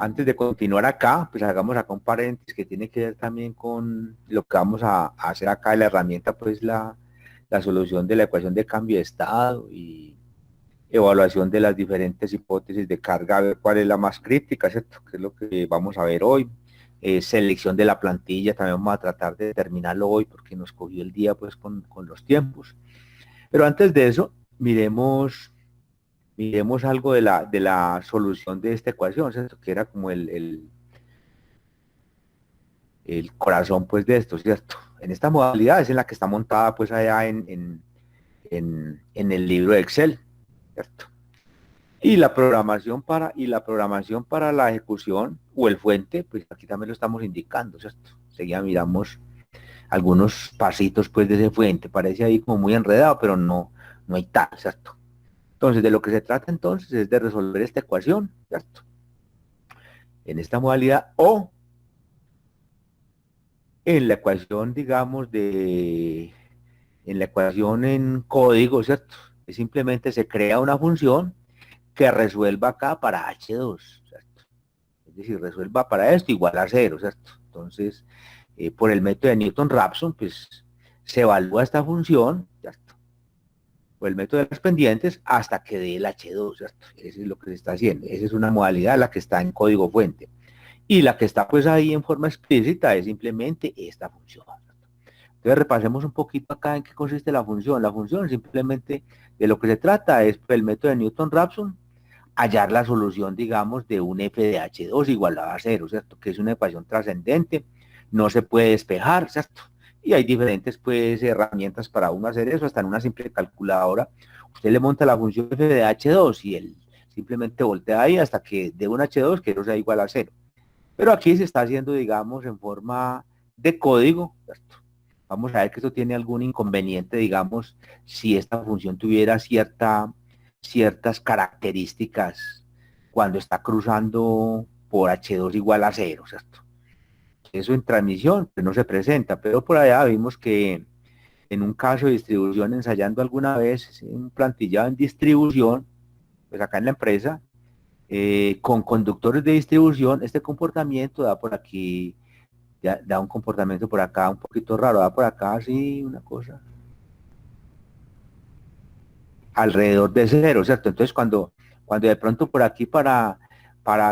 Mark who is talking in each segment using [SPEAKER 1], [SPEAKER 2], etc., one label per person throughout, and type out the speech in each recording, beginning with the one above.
[SPEAKER 1] antes de continuar acá, pues hagamos acá un paréntesis que tiene que ver también con lo que vamos a hacer acá en la herramienta, pues la solución de la ecuación de cambio de estado y evaluación de las diferentes hipótesis de carga, a ver cuál es la más crítica, ¿cierto? Que es lo que vamos a ver hoy. Selección de la plantilla, también vamos a tratar de determinarlo hoy porque nos cogió el día pues con los tiempos. Pero antes de eso, miremos algo de la solución de esta ecuación, ¿cierto? Que era como el corazón pues de esto, ¿cierto? En esta modalidad es en la que está montada pues allá en el libro de Excel, ¿cierto? Y la programación para la ejecución o el fuente, pues aquí también lo estamos indicando, ¿cierto? Seguida miramos algunos pasitos pues de ese fuente, parece ahí como muy enredado, pero no hay tal, ¿cierto? Entonces, de lo que se trata entonces es de resolver esta ecuación, ¿cierto? En esta modalidad o en la ecuación, digamos, en la ecuación en código, ¿cierto? Simplemente se crea una función que resuelva acá para H2, ¿cierto? Es decir, resuelva para esto igual a 0, ¿cierto? Entonces, por el método de Newton-Raphson, pues se evalúa esta función, ¿cierto? Por el método de las pendientes hasta que dé el H2, ¿cierto? Eso es lo que se está haciendo. Esa es una modalidad, la que está en código fuente. Y la que está pues ahí en forma explícita es simplemente esta función. Entonces repasemos un poquito acá en qué consiste la función. La función simplemente de lo que se trata es el método de Newton-Raphson, hallar la solución, digamos, de un f de h2 igual a 0, ¿cierto? Que es una ecuación trascendente, no se puede despejar, ¿cierto? Y hay diferentes, pues, herramientas para uno hacer eso, hasta en una simple calculadora. Usted le monta la función f de h2 y él simplemente voltea ahí hasta que de un h2 que eso sea igual a 0. Pero aquí se está haciendo, digamos, en forma de código, ¿cierto? Vamos a ver que esto tiene algún inconveniente, digamos, si esta función tuviera ciertas características cuando está cruzando por H2 igual a 0, ¿cierto? Eso en transmisión pues no se presenta, pero por allá vimos que en un caso de distribución, ensayando alguna vez un plantillado en distribución, pues acá en la empresa, con conductores de distribución, este comportamiento da por aquí, da un comportamiento por acá un poquito raro, da por acá así una cosa alrededor de 0, ¿cierto? Entonces cuando de pronto por aquí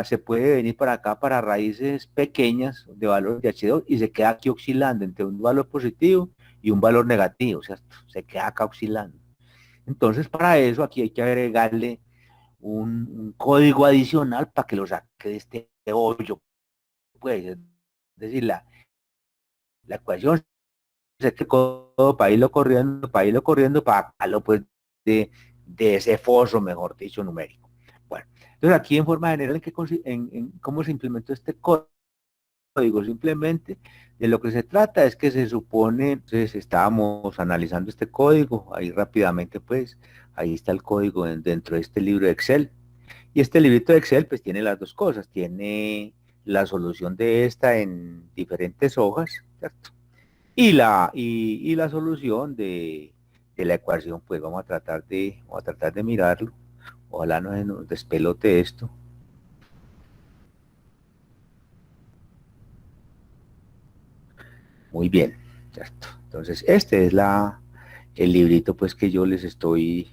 [SPEAKER 1] se puede venir para acá para raíces pequeñas de valor de H2 y se queda aquí oscilando entre un valor positivo y un valor negativo, ¿cierto? Se queda acá oscilando. Entonces para eso aquí hay que agregarle un código adicional para que lo saque de este hoyo, pues, es decir, la ecuación se quedó para irlo corriendo, para sacarlo pues de ese foso, mejor dicho, numérico. Bueno, entonces aquí en forma general, en cómo se implementó este código, simplemente de lo que se trata es que se supone, entonces estábamos analizando este código, ahí rápidamente pues, ahí está el código dentro de este libro de Excel. Y este librito de Excel pues tiene las dos cosas, tiene la solución de esta en diferentes hojas, ¿cierto? Y la solución de la ecuación, pues vamos a tratar de mirarlo. Ojalá no se nos despelote esto. Muy bien, ¿cierto? Entonces, este es el librito pues que yo les estoy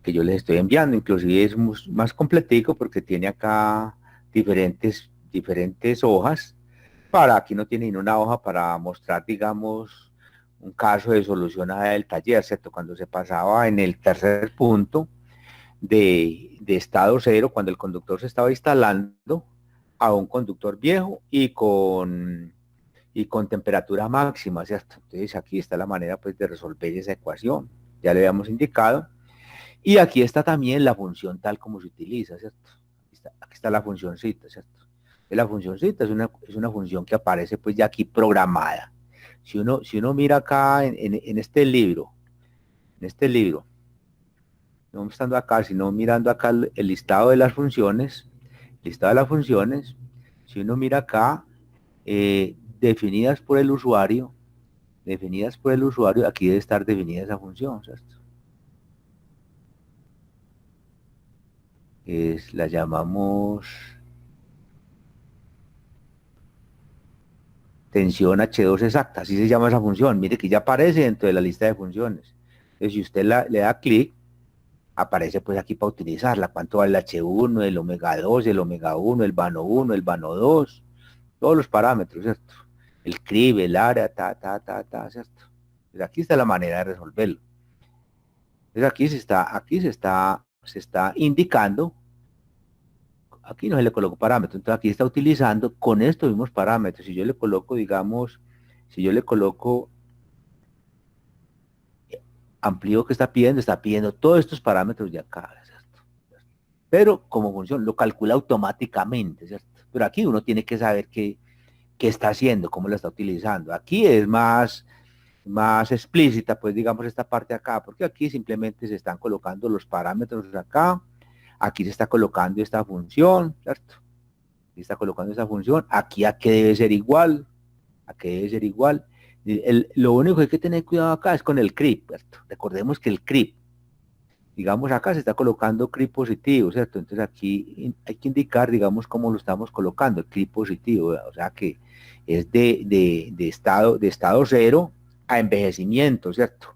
[SPEAKER 1] enviando. Inclusive es más completico porque tiene acá diferentes hojas. Aquí no tiene ni una hoja para mostrar, digamos, un caso de solución del taller, ¿cierto? Cuando se pasaba en el tercer punto de estado cero, cuando el conductor se estaba instalando a un conductor viejo y con temperatura máxima, ¿cierto? Entonces aquí está la manera pues de resolver esa ecuación, ya le habíamos indicado. Y aquí está también la función tal como se utiliza, ¿cierto? Aquí está la funcioncita, ¿cierto? La funcioncita es una función que aparece pues ya aquí programada. Si uno mira acá en este libro, no estando acá, sino mirando acá el listado de las funciones, si uno mira acá, definidas por el usuario, aquí debe estar definida esa función, ¿cierto? La llamamos tensión H2 exacta, así se llama esa función. Mire que ya aparece dentro de la lista de funciones. Entonces, si usted le da clic, aparece pues aquí para utilizarla. Cuánto vale el H1, el omega 2, el omega 1, el vano 1, el vano 2, todos los parámetros, ¿cierto? El CRIB, el área, ¿cierto? Pues aquí está la manera de resolverlo. Entonces se está indicando, aquí no se le colocó parámetros, entonces aquí está utilizando con estos mismos parámetros. Si yo le coloco, digamos, si yo le coloco amplío que está pidiendo todos estos parámetros de acá, ¿cierto? Pero como función, lo calcula automáticamente, ¿cierto? Pero aquí uno tiene que saber qué está haciendo, cómo lo está utilizando. Aquí es más explícita, pues digamos esta parte acá, porque aquí simplemente se están colocando los parámetros acá, aquí se está colocando esta función, ¿cierto? Aquí está colocando esta función, aquí a qué debe ser igual, a qué debe ser igual. Lo único que hay que tener cuidado acá es con el CRIP, ¿cierto? Recordemos que el CRIP, digamos acá se está colocando CRIP positivo, ¿cierto? Entonces aquí hay que indicar, digamos, cómo lo estamos colocando, el CRIP positivo, ¿verdad? O sea que es de estado cero a envejecimiento, ¿cierto?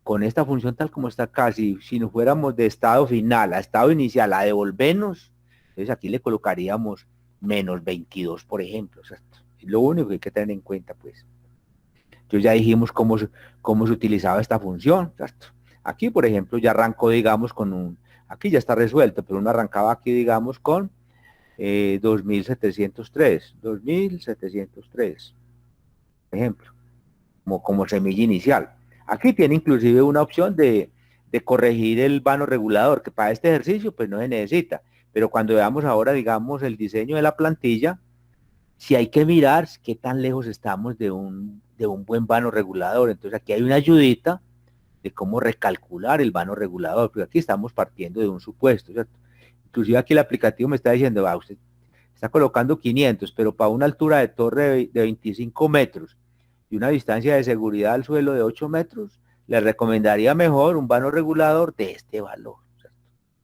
[SPEAKER 1] Con esta función tal como está acá, si nos fuéramos de estado final a estado inicial a devolvernos, entonces aquí le colocaríamos -22, por ejemplo, ¿cierto? Es lo único que hay que tener en cuenta, pues. Entonces ya dijimos cómo se utilizaba esta función, ¿cierto? Aquí, por ejemplo, ya arrancó, digamos, aquí ya está resuelto, pero uno arrancaba aquí, digamos, con 2703, por ejemplo, como semilla inicial. Aquí tiene inclusive una opción de corregir el vano regulador, que para este ejercicio pues no se necesita, pero cuando veamos ahora, digamos, el diseño de la plantilla, si hay que mirar qué tan lejos estamos de un buen vano regulador. Entonces aquí hay una ayudita de cómo recalcular el vano regulador, porque aquí estamos partiendo de un supuesto, ¿cierto? Inclusive aquí el aplicativo me está diciendo, usted está colocando 500, pero para una altura de torre de 25 metros y una distancia de seguridad al suelo de 8 metros, le recomendaría mejor un vano regulador de este valor, ¿cierto?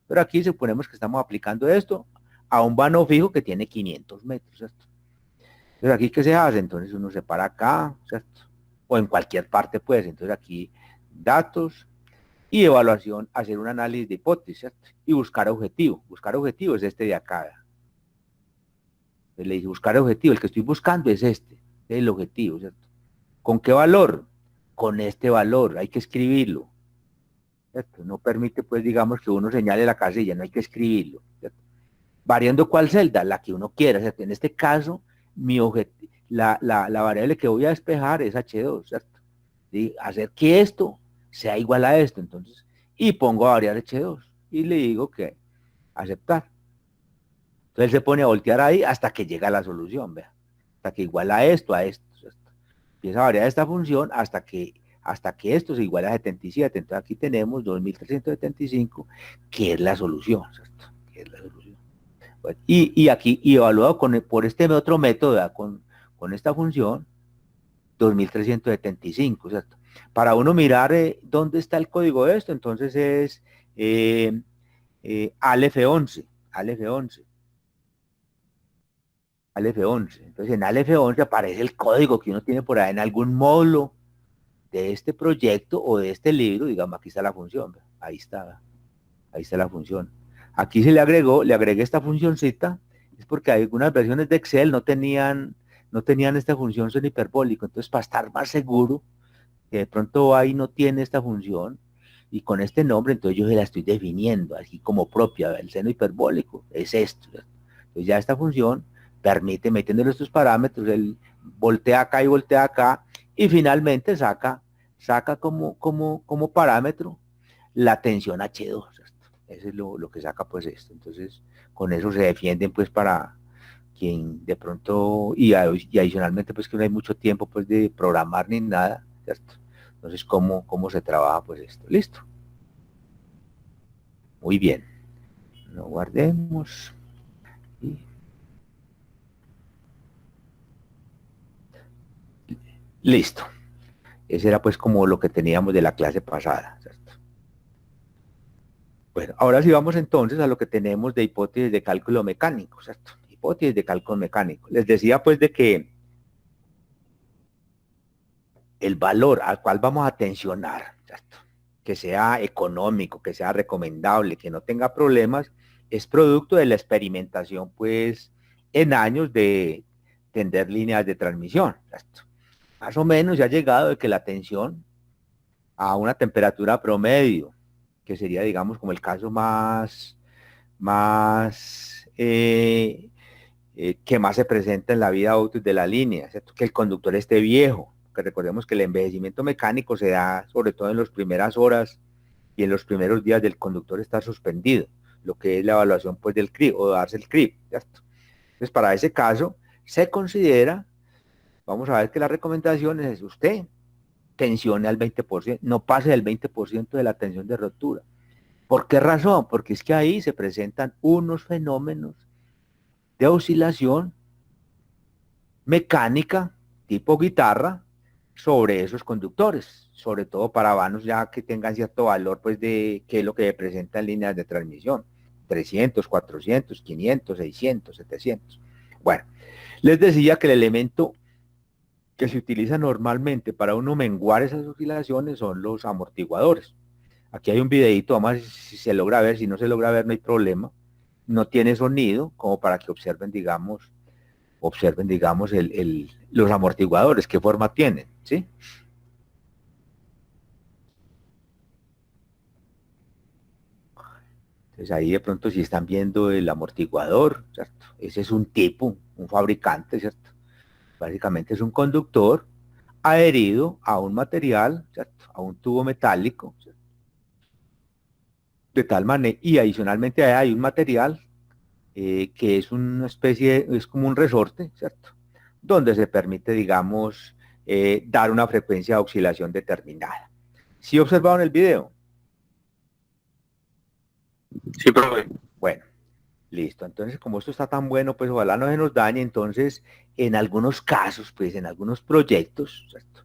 [SPEAKER 1] Pero aquí suponemos que estamos aplicando esto a un vano fijo que tiene 500 metros, ¿cierto? Entonces aquí, ¿qué se hace? Entonces uno se para acá, ¿cierto? O en cualquier parte, pues. Entonces aquí, datos y evaluación, hacer un análisis de hipótesis, ¿cierto? Y buscar objetivo. Buscar objetivo es este de acá. Entonces le dije, buscar objetivo. El que estoy buscando es este, es el objetivo, ¿cierto? ¿Con qué valor? Con este valor. Hay que escribirlo, ¿cierto? No permite, pues, digamos, que uno señale la casilla, no hay que escribirlo, ¿cierto? Variando cuál celda, la que uno quiera, ¿cierto? En este caso, la variable que voy a despejar es H2, ¿cierto? ¿Sí? Hacer que esto sea igual a esto, entonces, y pongo a variar H2, y le digo que aceptar. Entonces él se pone a voltear ahí hasta que llega a la solución, vea, hasta que iguala esto a esto, ¿cierto? Empieza a variar esta función hasta que esto se iguala a 77, entonces aquí tenemos 2375, que es la solución, ¿cierto? Que es la solución. Y aquí, y evaluado por este otro método, ¿verdad? Con esta función, 2375, ¿cierto? Para uno mirar dónde está el código de esto, entonces es Aleph 11, Aleph 11, Aleph 11. Entonces en Aleph 11 aparece el código que uno tiene por ahí en algún módulo de este proyecto o de este libro, digamos, aquí está la función, ¿verdad? Ahí está la función. Aquí le agregué esta funcioncita, es porque algunas versiones de Excel no tenían esta función seno hiperbólico, entonces para estar más seguro, que de pronto ahí no tiene esta función, y con este nombre, entonces yo se la estoy definiendo, así como propia, el seno hiperbólico, es esto. Entonces ya esta función permite, metiéndole estos parámetros, él voltea acá y voltea acá, y finalmente saca como parámetro la tensión H2. Eso es lo que saca pues esto. Entonces, con eso se defienden pues para quien de pronto, y adicionalmente pues que no hay mucho tiempo pues de programar ni nada, ¿cierto? Entonces, ¿cómo se trabaja pues esto? Listo. Muy bien. Lo guardemos. Y listo. Ese era pues como lo que teníamos de la clase pasada, ¿cierto? Bueno, ahora sí vamos entonces a lo que tenemos de hipótesis de cálculo mecánico, ¿cierto? Hipótesis de cálculo mecánico. Les decía pues de que el valor al cual vamos a tensionar, ¿cierto? Que sea económico, que sea recomendable, que no tenga problemas, es producto de la experimentación, pues, en años de tender líneas de transmisión, ¿cierto? Más o menos ya ha llegado de que la tensión a una temperatura promedio, que sería, digamos, como el caso que más se presenta en la vida útil de la línea, ¿cierto? Que el conductor esté viejo, que recordemos que el envejecimiento mecánico se da sobre todo en las primeras horas y en los primeros días del conductor estar suspendido, lo que es la evaluación pues del CRIP o darse el CRIP, ¿cierto? Entonces para ese caso se considera, vamos a ver que la recomendación es usted tensione al 20%, no pase del 20% de la tensión de rotura. ¿Por qué razón? Porque es que ahí se presentan unos fenómenos de oscilación mecánica tipo guitarra sobre esos conductores, sobre todo para vanos ya que tengan cierto valor, pues de qué es lo que presenta en líneas de transmisión, 300, 400, 500, 600, 700. Bueno, les decía que el elemento que se utiliza normalmente para uno menguar esas oscilaciones son los amortiguadores. Aquí hay un videito, vamos a ver si se logra ver, si no se logra ver no hay problema. No tiene sonido, como para que observen, digamos, los amortiguadores, qué forma tienen, ¿sí? Entonces ahí de pronto si están viendo el amortiguador, ¿cierto? Ese es un tipo, un fabricante, ¿cierto? Básicamente es un conductor adherido a un material, ¿cierto? A un tubo metálico, ¿cierto? De tal manera, y adicionalmente hay un material que es una especie, es como un resorte, ¿cierto? Donde se permite, digamos, dar una frecuencia de oscilación determinada. ¿Sí observaron el video?
[SPEAKER 2] Sí, profe.
[SPEAKER 1] Bueno, listo. Entonces, como esto está tan bueno, pues ojalá no se nos dañe. Entonces, en algunos casos, pues en algunos proyectos, ¿cierto?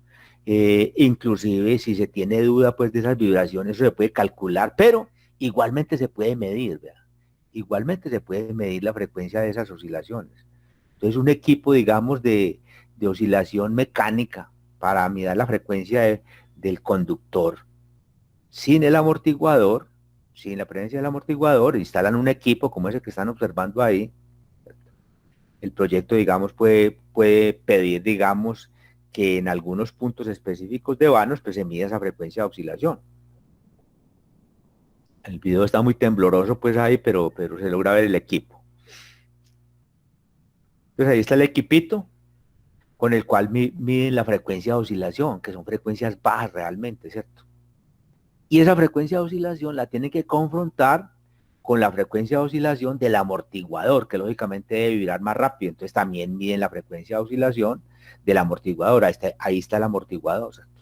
[SPEAKER 1] Inclusive si se tiene duda, pues de esas vibraciones, eso se puede calcular, pero igualmente se puede medir, ¿verdad? Igualmente se puede medir la frecuencia de esas oscilaciones. Entonces, un equipo, digamos, de oscilación mecánica para mirar la frecuencia del conductor sin el amortiguador, sin la presencia del amortiguador, instalan un equipo como ese que están observando ahí. El proyecto, digamos, puede pedir, digamos, que en algunos puntos específicos de vanos, pues se mida esa frecuencia de oscilación. El video está muy tembloroso, pues ahí, pero se logra ver el equipo. Entonces ahí está el equipito con el cual miden la frecuencia de oscilación, que son frecuencias bajas realmente, ¿cierto? Y esa frecuencia de oscilación la tienen que confrontar con la frecuencia de oscilación del amortiguador, que lógicamente debe vibrar más rápido. Entonces también miden la frecuencia de oscilación del amortiguador. Ahí está el amortiguador, ¿cierto?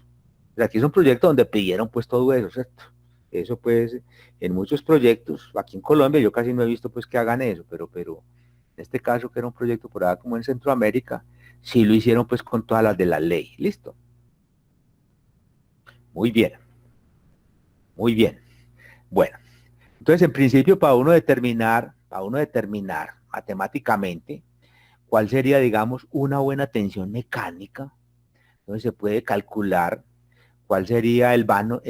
[SPEAKER 1] O sea, aquí es un proyecto donde pidieron pues todo eso, ¿cierto? Eso pues en muchos proyectos, aquí en Colombia yo casi no he visto pues que hagan eso, pero en este caso que era un proyecto por allá como en Centroamérica, sí lo hicieron pues con todas las de la ley. ¿Listo? Muy bien, muy bien. Bueno, entonces en principio para uno determinar matemáticamente cuál sería, digamos, una buena tensión mecánica, entonces se puede calcular cuál sería el vano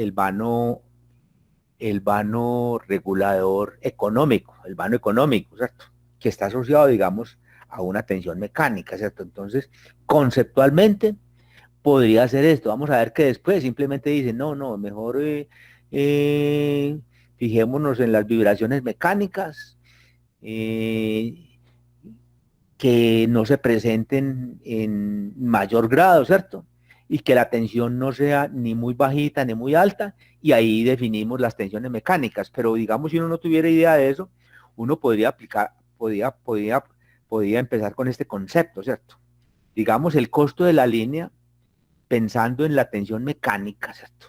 [SPEAKER 1] regulador económico, el vano económico, ¿cierto? Que está asociado, digamos, a una tensión mecánica, ¿cierto? Entonces, conceptualmente, podría ser esto. Vamos a ver que después simplemente dicen, no, no, mejor eh, fijémonos en las vibraciones mecánicas, eh, que no se presenten en mayor grado, ¿cierto? Y que la tensión no sea ni muy bajita ni muy alta, y ahí definimos las tensiones mecánicas. Pero digamos, si uno no tuviera idea de eso, uno podría aplicar, podría empezar con este concepto, ¿cierto? Digamos, el costo de la línea pensando en la tensión mecánica, ¿cierto?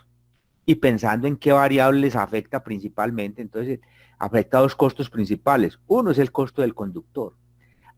[SPEAKER 1] Y pensando en qué variables afecta principalmente. Entonces, afecta dos costos principales. Uno es el costo del conductor.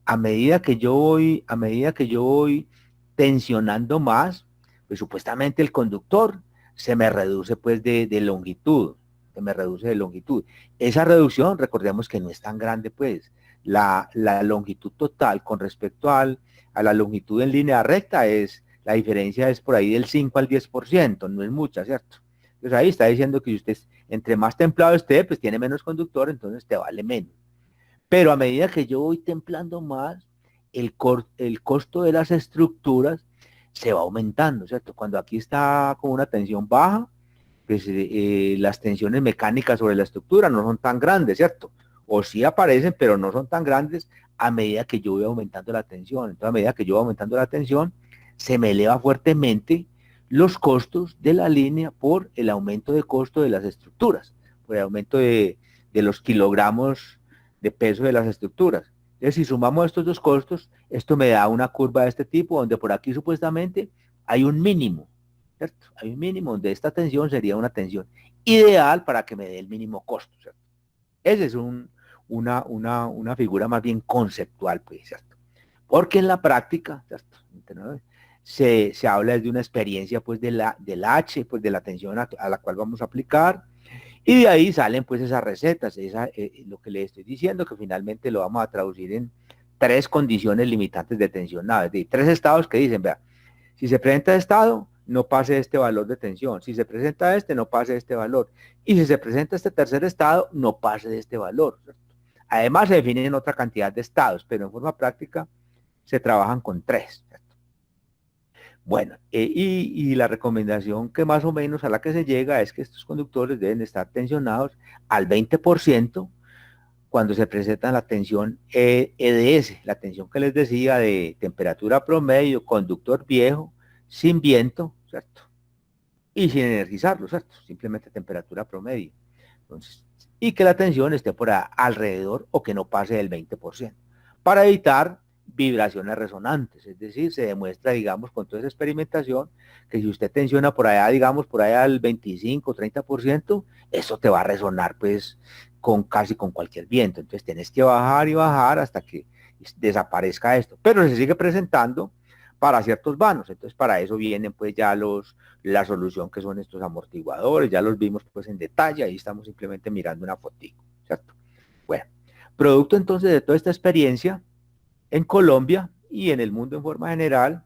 [SPEAKER 1] A medida que yo voy tensionando más, pues supuestamente el conductor se me reduce pues de longitud, se me reduce de longitud. Esa reducción, recordemos que no es tan grande pues, la longitud total con respecto a la longitud en línea recta es la diferencia es por ahí del 5 al 10%, no es mucha, ¿cierto? Entonces ahí está diciendo que si usted, entre más templado esté, pues tiene menos conductor, entonces te vale menos. Pero a medida que yo voy templando más, el costo de las estructuras se va aumentando, ¿cierto? Cuando aquí está con una tensión baja, pues las tensiones mecánicas sobre la estructura no son tan grandes, ¿cierto? O sí aparecen, pero no son tan grandes a medida que yo voy aumentando la tensión. Entonces, a medida que yo voy aumentando la tensión, se me eleva fuertemente los costos de la línea por el aumento de costo de las estructuras, por el aumento de los kilogramos de peso de las estructuras. Entonces, si sumamos estos dos costos, esto me da una curva de este tipo, donde por aquí supuestamente hay un mínimo, ¿cierto? Hay un mínimo donde esta tensión sería una tensión ideal para que me dé el mínimo costo, ¿cierto? Esa es una figura más bien conceptual, pues, ¿cierto? Porque en la práctica, ¿cierto? Se habla de una experiencia, pues, del H, pues, de la tensión a la cual vamos a aplicar, y de ahí salen, pues, esas recetas, lo que le estoy diciendo, que finalmente lo vamos a traducir en tres condiciones limitantes de tensión, nada, es decir, tres estados que dicen, vea, si se presenta estado, no pase este valor de tensión. Si se presenta este, no pase este valor. Y si se presenta este tercer estado, no pase de este valor, ¿cierto? Además, se definen otra cantidad de estados, pero en forma práctica se trabajan con tres, ¿cierto? Bueno, y la recomendación que más o menos a la que se llega es que estos conductores deben estar tensionados al 20% cuando se presenta la tensión EDS, la tensión que les decía de temperatura promedio, conductor viejo, sin viento, ¿cierto? Y sin energizarlo, ¿cierto? Simplemente temperatura promedio. Entonces, y que la tensión esté por alrededor o que no pase del 20%, para evitar vibraciones resonantes. Es decir, se demuestra, digamos, con toda esa experimentación, que si usted tensiona por allá, digamos, por allá al 25, 30%, eso te va a resonar, pues, casi con cualquier viento. Entonces, tienes que bajar y bajar hasta que desaparezca esto. Pero se sigue presentando para ciertos vanos. Entonces, para eso vienen, pues, ya la solución que son estos amortiguadores, ya los vimos pues en detalle, ahí estamos simplemente mirando una fotito, ¿cierto? Bueno, producto entonces de toda esta experiencia en Colombia y en el mundo en forma general,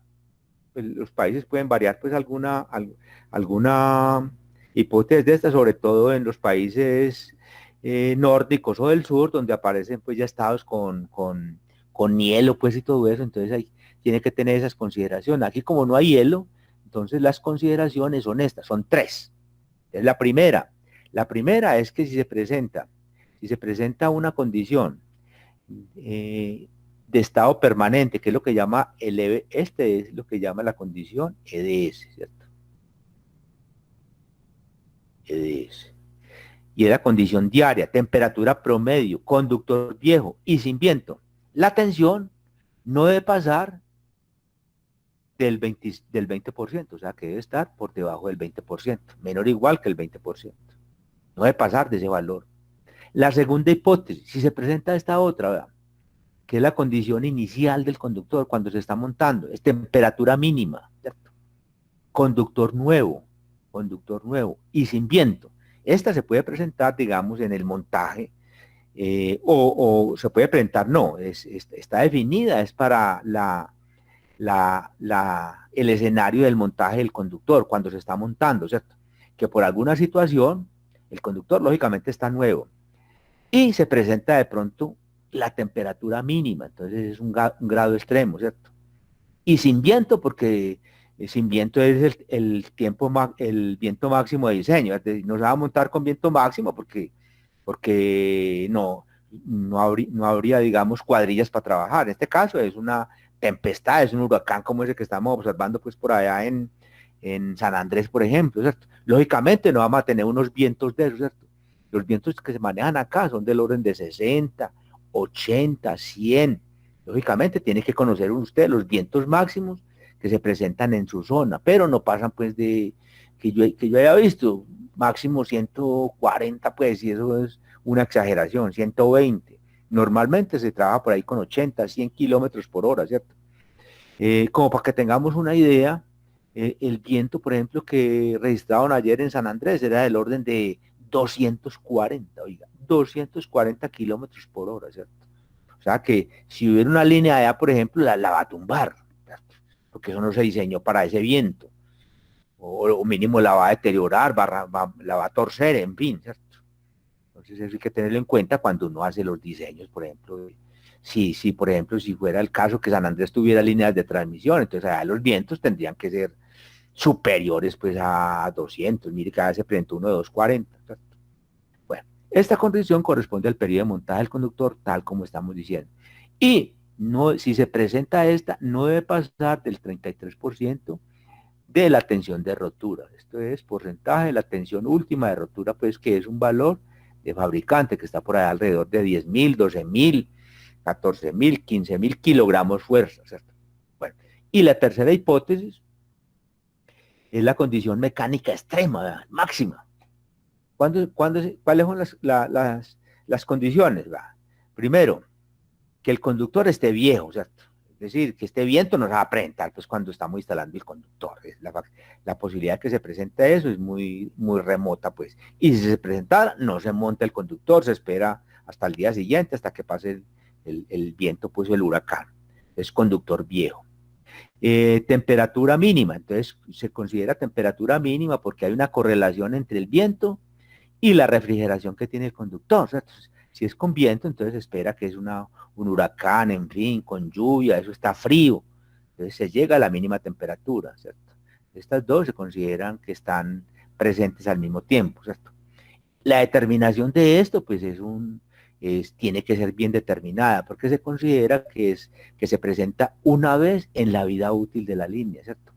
[SPEAKER 1] pues, los países pueden variar pues alguna hipótesis de esta, sobre todo en los países nórdicos o del sur, donde aparecen pues ya estados con hielo pues y todo eso, entonces ahí tiene que tener esas consideraciones. Aquí como no hay hielo, entonces las consideraciones son estas, son tres. Es la primera es que si se presenta una condición de estado permanente, que es lo que llama este es lo que llama la condición EDS, ¿cierto? EDS. Y es la condición diaria, temperatura promedio, conductor viejo y sin viento. La tensión no debe pasar del 20%, o sea que debe estar por debajo del 20%, menor o igual que el 20%. No debe pasar de ese valor. La segunda hipótesis, si se presenta esta otra, ¿verdad?, que es la condición inicial del conductor cuando se está montando, es temperatura mínima, ¿cierto? Conductor nuevo, y sin viento. Esta se puede presentar, digamos, en el montaje, o se puede presentar, no, está definida, es para el escenario del montaje del conductor cuando se está montando, ¿cierto? Que por alguna situación, el conductor lógicamente está nuevo, y se presenta de pronto la temperatura mínima, entonces es un grado extremo, ¿cierto? Y sin viento, porque sin viento es el viento máximo de diseño, es decir, no se va a montar con viento máximo porque no habría, digamos, cuadrillas para trabajar. En este caso es una tempestad, es un huracán como ese que estamos observando pues por allá en San Andrés, por ejemplo, ¿cierto? Lógicamente no vamos a tener unos vientos de esos, ¿cierto? Los vientos que se manejan acá son del orden de 60, 80, 100. Lógicamente tiene que conocer usted los vientos máximos que se presentan en su zona, pero no pasan pues de, que yo haya visto, máximo 140, pues, y eso es una exageración, 120. Normalmente se trabaja por ahí con 80, 100 kilómetros por hora, ¿cierto? Como para que tengamos una idea, el viento, por ejemplo, que registraron ayer en San Andrés era del orden de 240, oiga, 240 kilómetros por hora, ¿cierto? O sea que si hubiera una línea allá, por ejemplo, la va a tumbar, ¿cierto? porque eso no se diseñó para ese viento, o mínimo la va a deteriorar, la va a torcer, en fin, ¿cierto? Entonces eso hay que tenerlo en cuenta cuando uno hace los diseños, por ejemplo, si por ejemplo, si fuera el caso que San Andrés tuviera líneas de transmisión, entonces allá los vientos tendrían que ser superiores pues a 200, mire que acá se presentó uno de 240, ¿cierto? Bueno, esta condición corresponde al periodo de montaje del conductor, tal como estamos diciendo. Y no, si se presenta esta, no debe pasar del 33% de la tensión de rotura. Esto es porcentaje de la tensión última de rotura, pues que es un valor de fabricante que está por ahí alrededor de 10.000, 12.000, 14.000, 15.000 kilogramos fuerza, ¿cierto? Bueno, y la tercera hipótesis es la condición mecánica extrema, ¿verdad? Máxima. ¿Cuáles son las condiciones? ¿Verdad? Primero, que el conductor esté viejo, ¿cierto? Es decir, que este viento nos va a presentar pues cuando estamos instalando el conductor. La posibilidad de que se presente eso es muy, muy remota, pues. Y si se presentara, no se monta el conductor, se espera hasta el día siguiente, hasta que pase el viento, pues el huracán. Es conductor viejo. Temperatura mínima, entonces se considera temperatura mínima porque hay una correlación entre el viento y la refrigeración que tiene el conductor. ¿Cierto? Si es con viento, entonces espera que es un huracán, en fin, con lluvia, eso está frío. Entonces se llega a la mínima temperatura, ¿cierto? Estas dos se consideran que están presentes al mismo tiempo, ¿cierto? La determinación de esto, pues tiene que ser bien determinada, porque se considera que se presenta una vez en la vida útil de la línea, ¿cierto?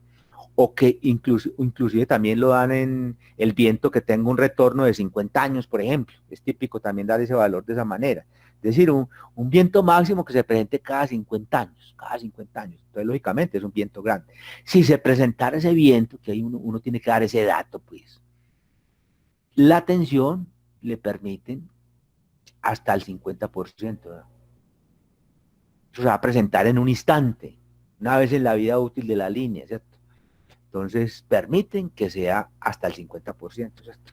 [SPEAKER 1] O que inclusive también lo dan en el viento que tenga un retorno de 50 años, por ejemplo. Es típico también dar ese valor de esa manera. Es decir, un viento máximo que se presente cada 50 años, cada 50 años. Entonces, lógicamente, es un viento grande. Si se presentara ese viento, que ahí uno tiene que dar ese dato, pues, la tensión le permiten hasta el 50%. ¿Verdad? Eso se va a presentar en un instante, una vez en la vida útil de la línea, ¿cierto? Entonces, permiten que sea hasta el 50%, ¿cierto?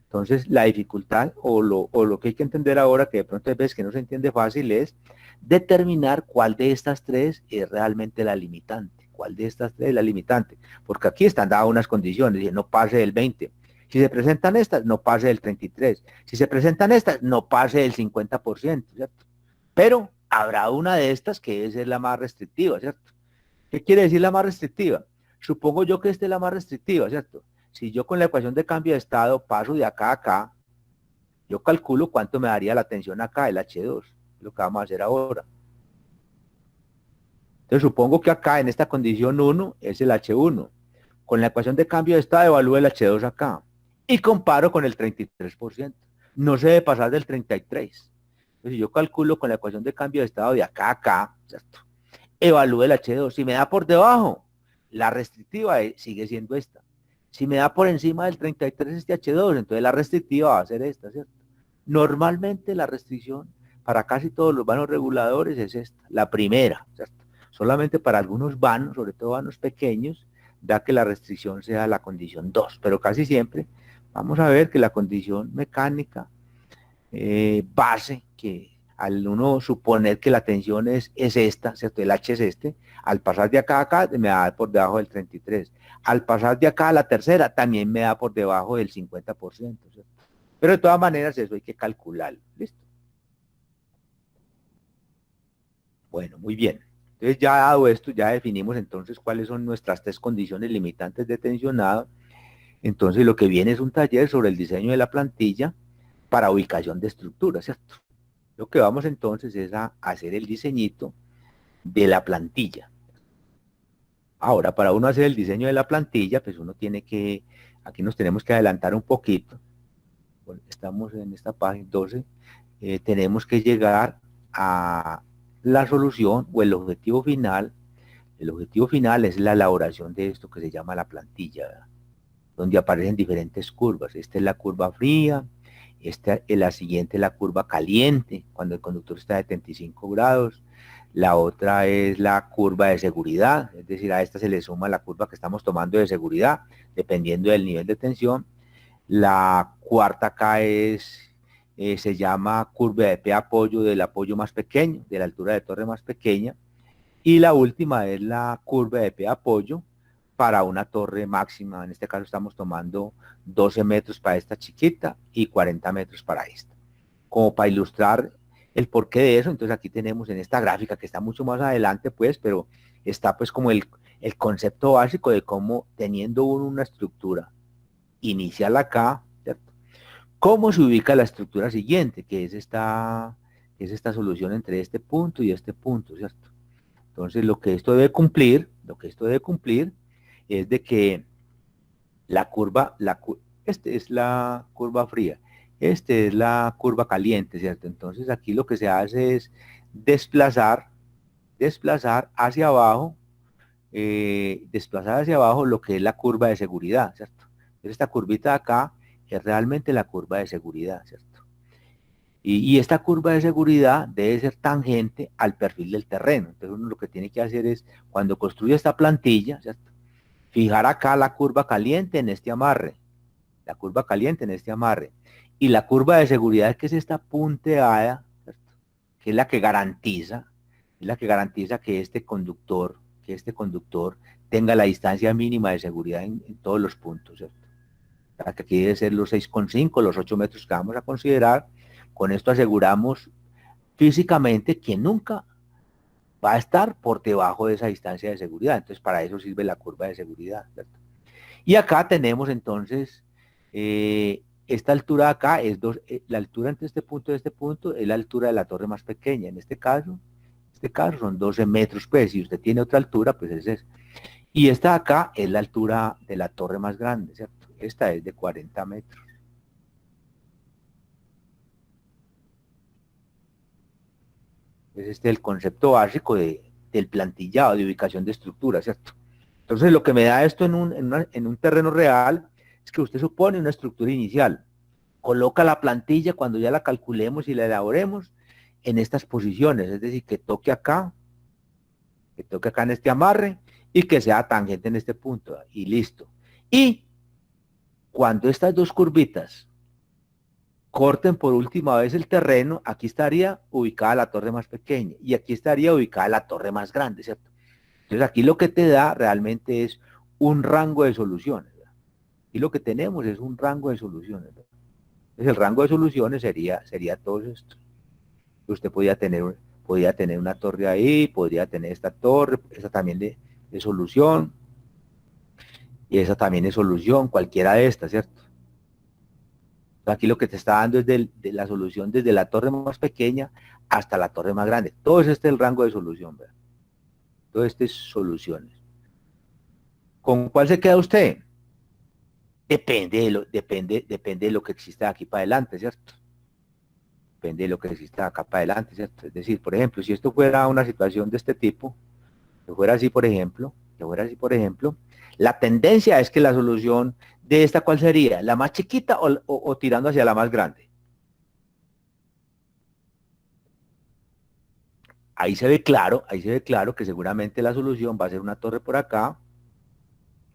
[SPEAKER 1] Entonces, la dificultad o lo que hay que entender ahora, que de pronto hay veces que no se entiende fácil, es determinar cuál de estas tres es realmente la limitante. ¿Cuál de estas tres es la limitante? Porque aquí están dadas unas condiciones, no pase del 20. Si se presentan estas, no pase del 33. Si se presentan estas, no pase del 50%, ¿cierto? Pero habrá una de estas que debe ser la más restrictiva, ¿cierto? ¿Qué quiere decir la más restrictiva? Supongo yo que esta es la más restrictiva, ¿cierto? Si yo con la ecuación de cambio de estado paso de acá a acá, yo calculo cuánto me daría la tensión acá, el H2, lo que vamos a hacer ahora. Entonces supongo que acá en esta condición 1 es el H1. Con la ecuación de cambio de estado evalúo el H2 acá y comparo con el 33%. No se debe pasar del 33%. Entonces yo calculo con la ecuación de cambio de estado de acá a acá, ¿cierto? Evalúe el H2. Si me da por debajo, la restrictiva sigue siendo esta. Si me da por encima del 33 este H2, entonces la restrictiva va a ser esta, ¿cierto? Normalmente la restricción para casi todos los vanos reguladores es esta, la primera, ¿cierto? Solamente para algunos vanos, sobre todo vanos pequeños, da que la restricción sea la condición 2, pero casi siempre vamos a ver que la condición mecánica base, que al uno suponer que la tensión es esta, ¿cierto? El H es este, al pasar de acá a acá me da por debajo del 33. Al pasar de acá a la tercera también me da por debajo del 50%, ¿cierto? Pero de todas maneras eso hay que calcularlo, ¿listo? Bueno, muy bien. Entonces ya dado esto, ya definimos entonces cuáles son nuestras tres condiciones limitantes de tensionado. Entonces lo que viene es un taller sobre el diseño de la plantilla para ubicación de estructuras, ¿cierto? Lo que vamos entonces es a hacer el diseñito de la plantilla. Ahora, para uno hacer el diseño de la plantilla, pues uno tiene que, aquí nos tenemos que adelantar un poquito. Bueno, estamos en esta página 12. Tenemos que llegar a la solución o el objetivo final. El objetivo final es la elaboración de esto que se llama la plantilla, ¿verdad? Donde aparecen diferentes curvas. Esta es la curva fría, esta es la siguiente, la curva caliente, cuando el conductor está a 75 grados. La otra es la curva de seguridad, es decir, a esta se le suma la curva que estamos tomando de seguridad, dependiendo del nivel de tensión. La cuarta acá se llama curva de P apoyo, del apoyo más pequeño, de la altura de torre más pequeña. Y la última es la curva de pie de apoyo para una torre máxima. En este caso estamos tomando 12 metros para esta chiquita y 40 metros para esta. Como para ilustrar el porqué de eso, entonces aquí tenemos en esta gráfica que está mucho más adelante, pues, pero está pues como el concepto básico de cómo teniendo uno una estructura inicial acá, ¿cierto? ¿Cómo se ubica la estructura siguiente? Que es esta solución entre este punto y este punto, ¿cierto? Entonces lo que esto debe cumplir es de que la curva, este es la curva fría, este es la curva caliente, ¿cierto? Entonces aquí lo que se hace es desplazar desplazar hacia abajo lo que es la curva de seguridad, ¿cierto? Entonces esta curvita de acá es realmente la curva de seguridad, ¿cierto? Y esta curva de seguridad debe ser tangente al perfil del terreno. Entonces uno lo que tiene que hacer es, cuando construye esta plantilla, ¿cierto? Fijar acá la curva caliente en este amarre, la curva caliente en este amarre. Y la curva de seguridad que es esta punteada, ¿cierto? Que es la que garantiza que este conductor tenga la distancia mínima de seguridad en todos los puntos, ¿cierto? O sea, que aquí debe ser los 6,5, los 8 metros que vamos a considerar. Con esto aseguramos físicamente que nunca va a estar por debajo de esa distancia de seguridad. Entonces, para eso sirve la curva de seguridad, ¿cierto? Y acá tenemos entonces, esta altura de acá es la altura entre este punto es la altura de la torre más pequeña. En este caso son 12 metros, pues, si usted tiene otra altura, pues es eso. Y esta de acá es la altura de la torre más grande, ¿cierto? Esta es de 40 metros. Este es el concepto básico del plantillado, de ubicación de estructura, ¿cierto? Entonces, lo que me da esto en un terreno real es que usted supone una estructura inicial, coloca la plantilla cuando ya la calculemos y la elaboremos en estas posiciones, es decir, que toque acá en este amarre y que sea tangente en este punto, y listo. Y cuando estas dos curvitas corten por última vez el terreno, aquí estaría ubicada la torre más pequeña y aquí estaría ubicada la torre más grande, ¿cierto? Entonces aquí lo que te da realmente es un rango de soluciones, ¿verdad? Y lo que tenemos es un rango de soluciones, ¿verdad? Entonces el rango de soluciones sería todo esto. Usted podría tener una torre ahí, podría tener esta torre, esta también de solución, y esa también es solución, cualquiera de estas, ¿cierto? Aquí lo que te está dando es de la solución desde la torre más pequeña hasta la torre más grande. Todo es el rango de solución, ¿verdad? Todo esto es soluciones. ¿Con cuál se queda usted? Depende de lo que exista aquí para adelante, ¿cierto? Depende de lo que exista acá para adelante, ¿cierto? Es decir, por ejemplo, si esto fuera una situación de este tipo, que fuera así, por ejemplo, la tendencia es que la solución de esta, ¿cuál sería? ¿La más chiquita o tirando hacia la más grande? Ahí se ve claro que seguramente la solución va a ser una torre por acá,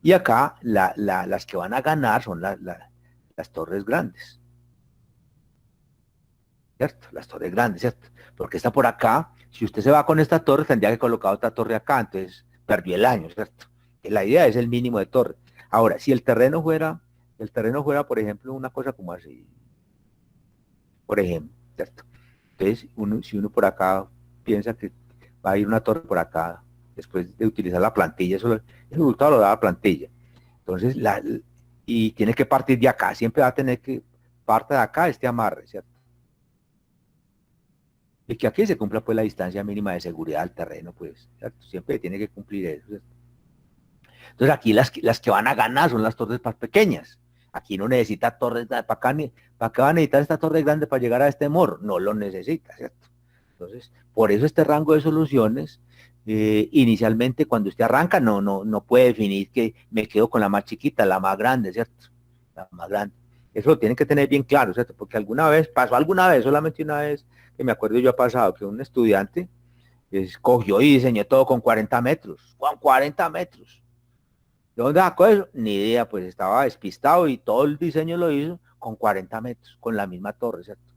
[SPEAKER 1] y acá las que van a ganar son las torres grandes, ¿cierto? Las torres grandes, ¿cierto? Porque esta por acá, si usted se va con esta torre, tendría que colocar otra torre acá, entonces perdió el año, ¿cierto? La idea es el mínimo de torre. Ahora, si el terreno fuera, por ejemplo, una cosa como así, por ejemplo, ¿cierto? Entonces, si uno por acá piensa que va a ir una torre por acá, después de utilizar la plantilla, el resultado lo da la plantilla. Entonces, y tiene que partir de acá, siempre va a tener que parte de acá este amarre, ¿cierto? Y que aquí se cumpla pues la distancia mínima de seguridad del terreno, pues, ¿cierto? Siempre tiene que cumplir eso, ¿cierto? Entonces aquí las que van a ganar son las torres más pequeñas. Aquí no necesita torres, ¿para qué va a necesitar esta torre grande para llegar a este morro? No lo necesita, ¿cierto? Entonces, por eso este rango de soluciones, inicialmente cuando usted arranca, no puede definir que me quedo con la más chiquita, la más grande, ¿cierto? La más grande. Eso lo tienen que tener bien claro, ¿cierto? Porque alguna vez, solamente una vez, que me acuerdo yo ha pasado, que un estudiante cogió y diseñó todo con 40 metros, con 40 metros. ¿De dónde sacó eso? Ni idea, pues estaba despistado y todo el diseño lo hizo con 40 metros, con la misma torre, ¿cierto?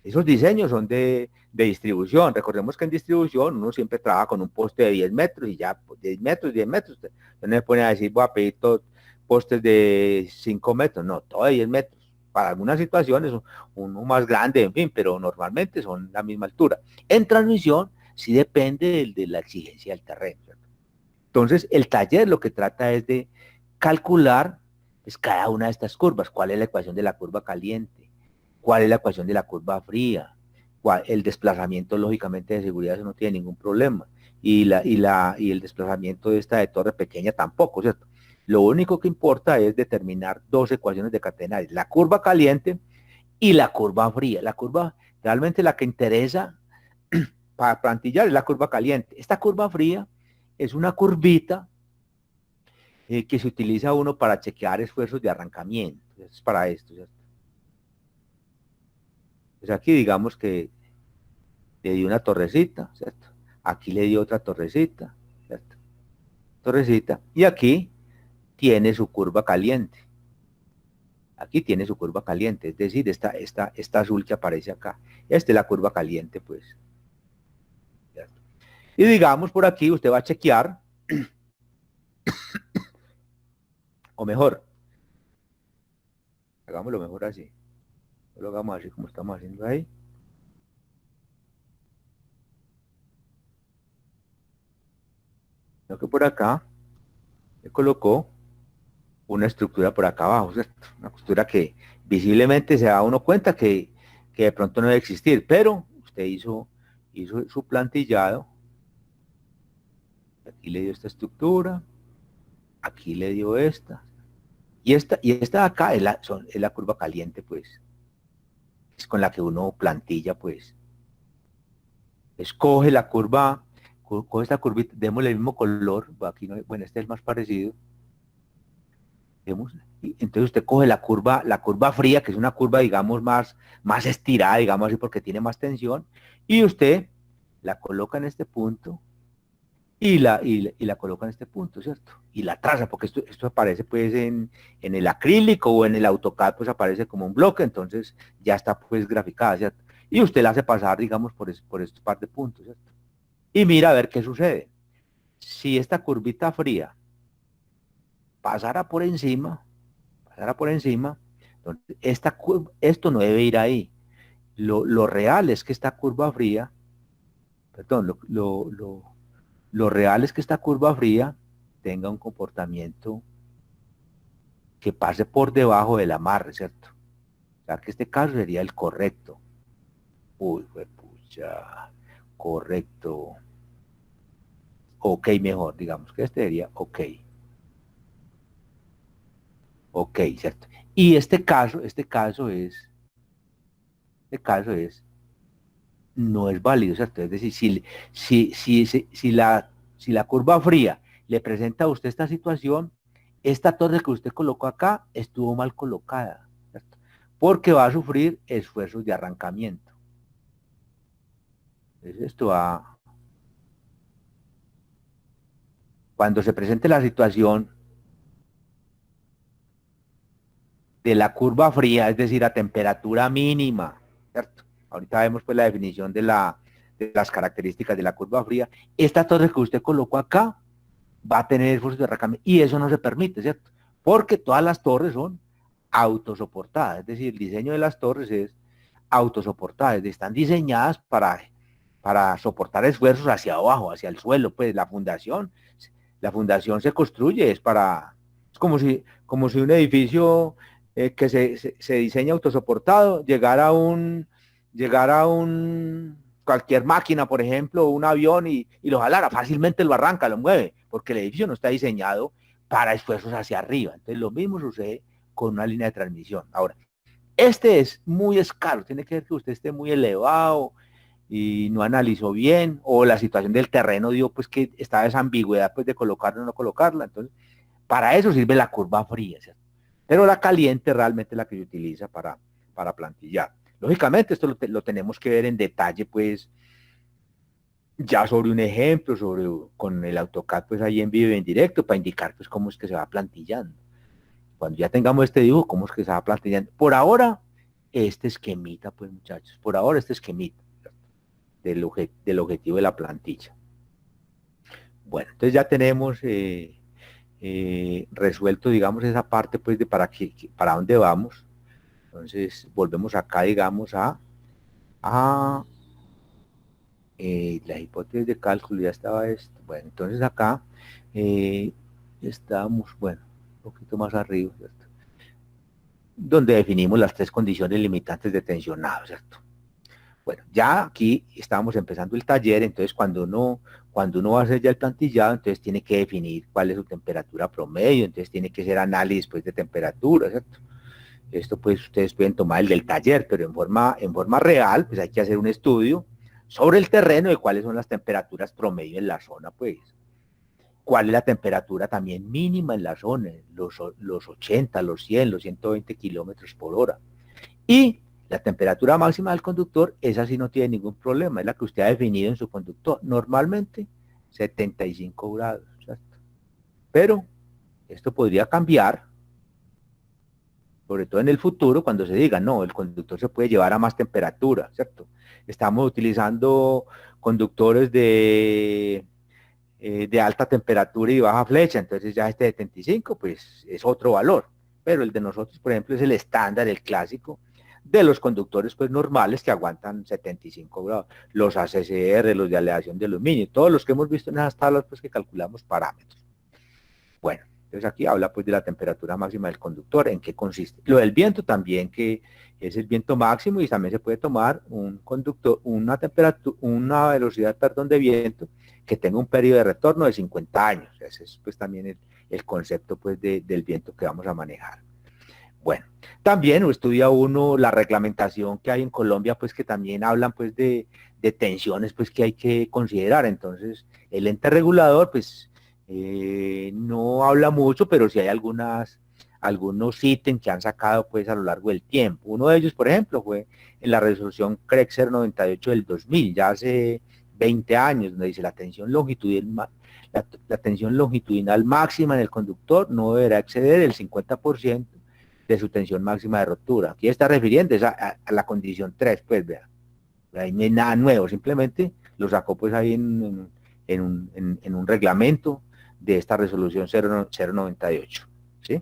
[SPEAKER 1] Esos diseños son de distribución. Recordemos que en distribución uno siempre trabaja con un poste de 10 metros y ya, pues, 10 metros, 10 metros. Usted no me pone a decir, voy a pedir todos postes de 5 metros. No, todo de 10 metros. Para algunas situaciones, uno más grande, en fin, pero normalmente son la misma altura. En transmisión, sí depende de la exigencia del terreno, ¿cierto? Entonces, el taller lo que trata es de calcular pues, cada una de estas curvas. ¿Cuál es la ecuación de la curva caliente? ¿Cuál es la ecuación de la curva fría? El desplazamiento, lógicamente, de seguridad, eso no tiene ningún problema. Y el desplazamiento de esta de torre pequeña tampoco, ¿cierto? Lo único que importa es determinar dos ecuaciones de catenarios, la curva caliente y la curva fría. La curva, realmente la que interesa para plantillar es la curva caliente. Esta curva fría es una curvita que se utiliza uno para chequear esfuerzos de arrancamiento. Es para esto, ¿cierto? Pues aquí digamos que le di una torrecita, ¿cierto? Aquí le di otra torrecita, ¿cierto? Torrecita. Y aquí tiene su curva caliente. Aquí tiene su curva caliente, es decir, esta azul que aparece acá. Esta es la curva caliente, pues. ¿Cierto? Y digamos por aquí, usted va a chequear, o mejor, hagámoslo mejor así. No lo hagamos así como estamos haciendo ahí. Lo que por acá le colocó una estructura por acá abajo, ¿cierto? Una estructura que visiblemente se da uno cuenta que de pronto no debe existir, pero usted hizo su plantillado, aquí le dio esta estructura, aquí le dio esta de acá es la curva caliente, pues, es con la que uno plantilla, pues, escoge la curva, coge esta curvita, démosle el mismo color, aquí no, bueno, este es más parecido, entonces usted coge la curva fría, que es una curva, digamos, más estirada, digamos así, porque tiene más tensión, y usted la coloca en este punto y la coloca en este punto, ¿cierto? Y la traza, porque esto aparece pues en el acrílico o en el AutoCAD, pues aparece como un bloque, entonces ya está pues graficada, ¿cierto? Y usted la hace pasar, digamos, por estos par de puntos, ¿cierto? Y mira a ver qué sucede. Si esta curvita fría pasara por encima, entonces esto no debe ir ahí. Lo real es que esta curva fría, perdón, lo real es que esta curva fría tenga un comportamiento que pase por debajo del amarre, ¿cierto? O sea, que este caso sería el correcto. Uy, fue pucha, correcto. Ok, mejor, digamos que este sería ok. Ok, ¿cierto? Y este caso es no es válido, ¿cierto? Es decir, si la curva fría le presenta a usted esta situación, esta torre que usted colocó acá estuvo mal colocada, ¿cierto? Porque va a sufrir esfuerzos de arrancamiento. Entonces cuando se presente la situación de la curva fría, es decir, a temperatura mínima, ¿cierto? Ahorita vemos pues la definición de las características de la curva fría. Esta torre que usted colocó acá va a tener esfuerzos de arrancamiento y eso no se permite, ¿cierto? Porque todas las torres son autosoportadas, es decir, el diseño de las torres es autosoportadas, están diseñadas para soportar esfuerzos hacia abajo, hacia el suelo, pues la fundación se construye, es como si un edificio que se diseña autosoportado llegara a un cualquier máquina, por ejemplo, un avión y lo jalara, fácilmente lo arranca, lo mueve, porque el edificio no está diseñado para esfuerzos hacia arriba. Entonces lo mismo sucede con una línea de transmisión. Ahora, este es muy escaro, tiene que ver que usted esté muy elevado y no analizó bien, o la situación del terreno dio pues que estaba esa ambigüedad pues de colocarla o no colocarla. Entonces, para eso sirve la curva fría, ¿cierto? Pero la caliente realmente es la que se utiliza para plantillar. Lógicamente, esto lo tenemos que ver en detalle, pues, ya sobre un ejemplo, con el AutoCAD, pues ahí en vivo y en directo, para indicar, pues, cómo es que se va plantillando. Cuando ya tengamos este dibujo, cómo es que se va plantillando. Por ahora, este esquemita, pues muchachos, por ahora este esquemita del objetivo de la plantilla. Bueno, entonces ya tenemos resuelto, digamos, esa parte, pues, de para dónde vamos. Entonces, volvemos acá, digamos, a la hipótesis de cálculo, ya estaba esto. Bueno, entonces acá estamos, bueno, un poquito más arriba, ¿cierto? Donde definimos las tres condiciones limitantes de tensionado, ¿cierto? Bueno, ya aquí estábamos empezando el taller, entonces cuando uno va a hacer ya el plantillado, entonces tiene que definir cuál es su temperatura promedio, entonces tiene que hacer análisis pues, de temperatura, ¿cierto? Esto pues ustedes pueden tomar el del taller, pero en forma real, pues hay que hacer un estudio sobre el terreno de cuáles son las temperaturas promedio en la zona, pues. Cuál es la temperatura también mínima en la zona, los 80, los 100, los 120 kilómetros por hora. Y la temperatura máxima del conductor, esa sí no tiene ningún problema, es la que usted ha definido en su conductor. Normalmente 75 grados, ¿cierto? Pero esto podría cambiar, sobre todo en el futuro, cuando se diga, no, el conductor se puede llevar a más temperatura, ¿cierto? Estamos utilizando conductores de alta temperatura y baja flecha, entonces ya este 75, pues es otro valor. Pero el de nosotros, por ejemplo, es el estándar, el clásico, de los conductores pues normales que aguantan 75 grados, los ACCR, los de aleación de aluminio, todos los que hemos visto en esas tablas pues que calculamos parámetros. Bueno, entonces aquí habla pues de la temperatura máxima del conductor, en qué consiste. Lo del viento también, que es el viento máximo y también se puede tomar un conductor, una temperatura, una velocidad, perdón, de viento que tenga un periodo de retorno de 50 años. Ese es pues también el concepto pues del viento que vamos a manejar. Bueno, también estudia uno la reglamentación que hay en Colombia, pues que también hablan pues de tensiones pues que hay que considerar. Entonces, el ente regulador pues no habla mucho, pero sí hay algunos ítems que han sacado pues a lo largo del tiempo. Uno de ellos, por ejemplo, fue en la resolución CREC 98 del 2000, ya hace 20 años, donde dice la tensión longitudinal máxima en el conductor no deberá exceder el 50% de su tensión máxima de rotura. Aquí está refiriendo a la condición 3, pues vea. Ahí no hay nada nuevo, simplemente lo sacó pues ahí en un reglamento de esta resolución 098. ¿Sí?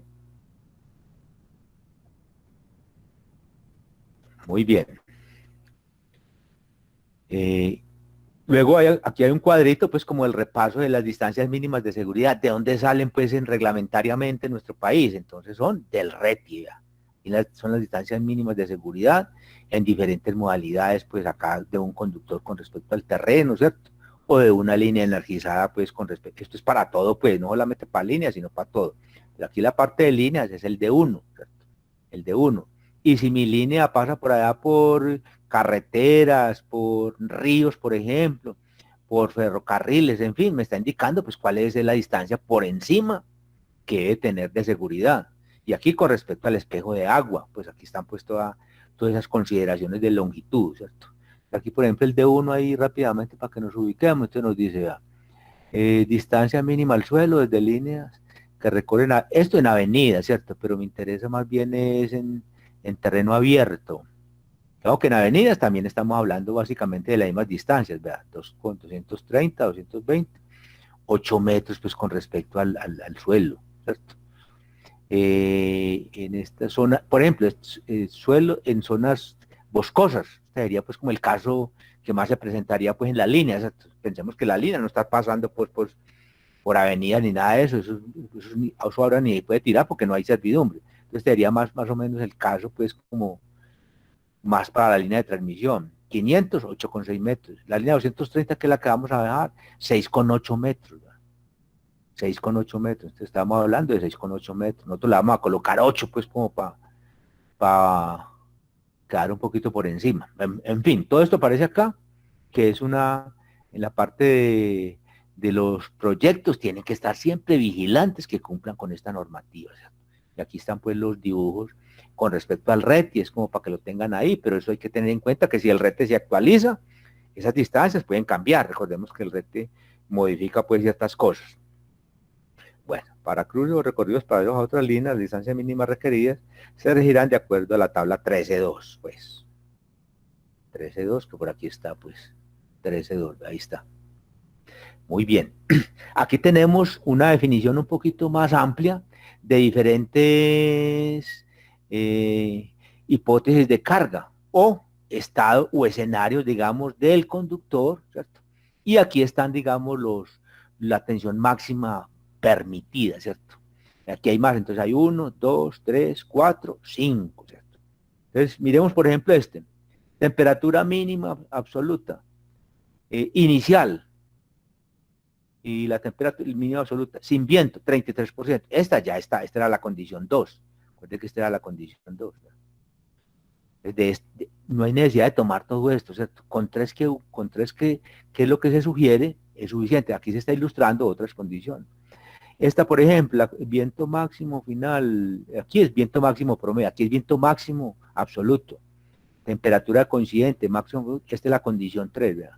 [SPEAKER 1] Muy bien. Eh, Luego aquí hay un cuadrito, pues como el repaso de las distancias mínimas de seguridad, de dónde salen pues reglamentariamente en nuestro país. Entonces son del RETI, y son las distancias mínimas de seguridad en diferentes modalidades, pues acá de un conductor con respecto al terreno, ¿cierto? O de una línea energizada, pues con respecto, esto es para todo, pues no solamente para líneas, sino para todo. Pero aquí la parte de líneas es el de uno, ¿cierto? El de uno. Y si mi línea pasa por allá por carreteras, por ríos, por ejemplo, por ferrocarriles, en fin, me está indicando pues cuál es la distancia por encima que debe tener de seguridad. Y aquí con respecto al espejo de agua, pues aquí están pues todas esas consideraciones de longitud, ¿cierto? Aquí, por ejemplo, el de uno ahí rápidamente para que nos ubiquemos, entonces nos dice, distancia mínima al suelo desde líneas que recorren, esto en avenida, ¿cierto? Pero me interesa más bien es en terreno abierto. Claro que en avenidas también estamos hablando básicamente de las mismas distancias, ¿verdad? 230, 220, 8 metros pues con respecto al suelo, ¿cierto? En esta zona, por ejemplo, suelo en zonas boscosas, sería pues como el caso que más se presentaría pues en la línea, ¿cierto? Pensemos que la línea no está pasando pues por avenida ni nada de eso, eso ahora ni puede tirar porque no hay servidumbre. Entonces sería más o menos el caso pues como más para la línea de transmisión. 500, 8,6 metros. La línea 230, que es la que vamos a dejar, 6,8 metros. 6,8 metros. Entonces estamos hablando de 6,8 metros. Nosotros le vamos a colocar 8, pues como para quedar un poquito por encima. En fin, todo esto aparece acá, que es en la parte de los proyectos, tienen que estar siempre vigilantes que cumplan con esta normativa. ¿Cierto? Y aquí están pues los dibujos con respecto al RETI, es como para que lo tengan ahí, pero eso hay que tener en cuenta que si el RETI se actualiza, esas distancias pueden cambiar. Recordemos que el RETI modifica pues ciertas cosas. Bueno, para cruces o recorridos paralelos a otras líneas, las distancias mínimas requeridas se regirán de acuerdo a la tabla 13.2, pues. 13.2, que por aquí está, pues. 13.2, ahí está. Muy bien. Aquí tenemos una definición un poquito más amplia de diferentes hipótesis de carga o estado o escenarios, digamos, del conductor, ¿cierto? Y aquí están, digamos, la tensión máxima permitida, ¿cierto? Aquí hay más, entonces hay 1, 2, 3, 4, 5, ¿cierto? Entonces, miremos, por ejemplo, temperatura mínima absoluta, inicial, y la temperatura mínima absoluta, sin viento, 33%. Esta ya está, esta era la condición 2. Recuerde que esta era la condición 2. No hay necesidad de tomar todo esto, ¿cierto? ¿Qué es lo que se sugiere? Es suficiente. Aquí se está ilustrando otras condiciones. Esta, por ejemplo, viento máximo final, aquí es viento máximo promedio, aquí es viento máximo absoluto. Temperatura coincidente, máximo, esta es la condición 3, ¿verdad?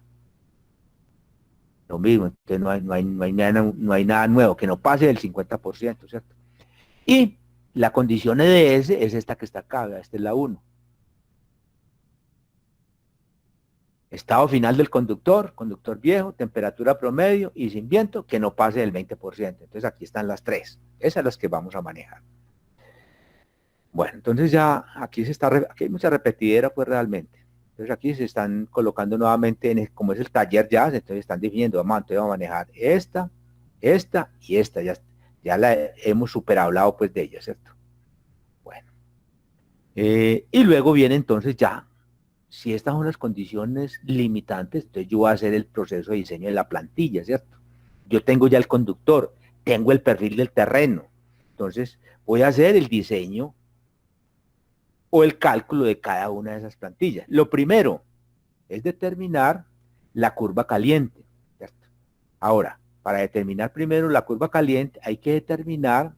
[SPEAKER 1] Lo mismo, entonces no hay nada nuevo, que no pase del 50%, ¿cierto? Y la condición EDS es esta que está acá, esta es la 1. Estado final del conductor, conductor viejo, temperatura promedio y sin viento, que no pase del 20%. Entonces aquí están las 3. Esas son las que vamos a manejar. Bueno, entonces ya aquí aquí hay mucha repetidera pues realmente. Entonces aquí se están colocando nuevamente, como es el taller ya, entonces están definiendo, entonces vamos a manejar esta y esta. Ya la hemos superhablado pues de ella, ¿cierto? Bueno. Y luego viene entonces ya, si estas son las condiciones limitantes, entonces yo voy a hacer el proceso de diseño de la plantilla, ¿cierto? Yo tengo ya el conductor, tengo el perfil del terreno, entonces voy a hacer el diseño o el cálculo de cada una de esas plantillas. Lo primero es determinar la curva caliente, ¿cierto? Ahora, para determinar primero la curva caliente hay que determinar,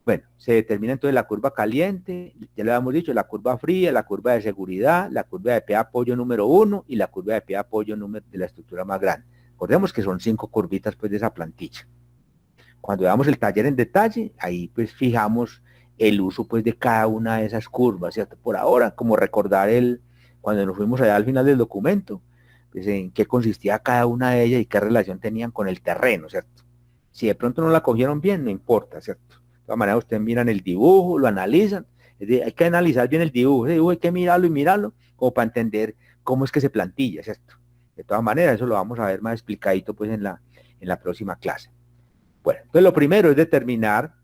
[SPEAKER 1] bueno, se determina entonces la curva caliente, ya lo habíamos dicho, la curva fría, la curva de seguridad, la curva de pie de apoyo número 1 y la curva de pie de apoyo de la estructura más grande. Recordemos que son 5 curvitas pues de esa plantilla. Cuando veamos el taller en detalle, ahí pues fijamos el uso pues de cada una de esas curvas, ¿cierto? Por ahora, como recordar cuando nos fuimos allá al final del documento, pues en qué consistía cada una de ellas y qué relación tenían con el terreno, ¿cierto? Si de pronto no la cogieron bien, no importa, ¿cierto? De todas maneras, ustedes miran el dibujo, lo analizan, es decir, hay que analizar bien el dibujo hay que mirarlo y mirarlo, como para entender cómo es que se plantilla, ¿cierto? De todas maneras, eso lo vamos a ver más explicadito pues en la próxima clase. Bueno, entonces lo primero es determinar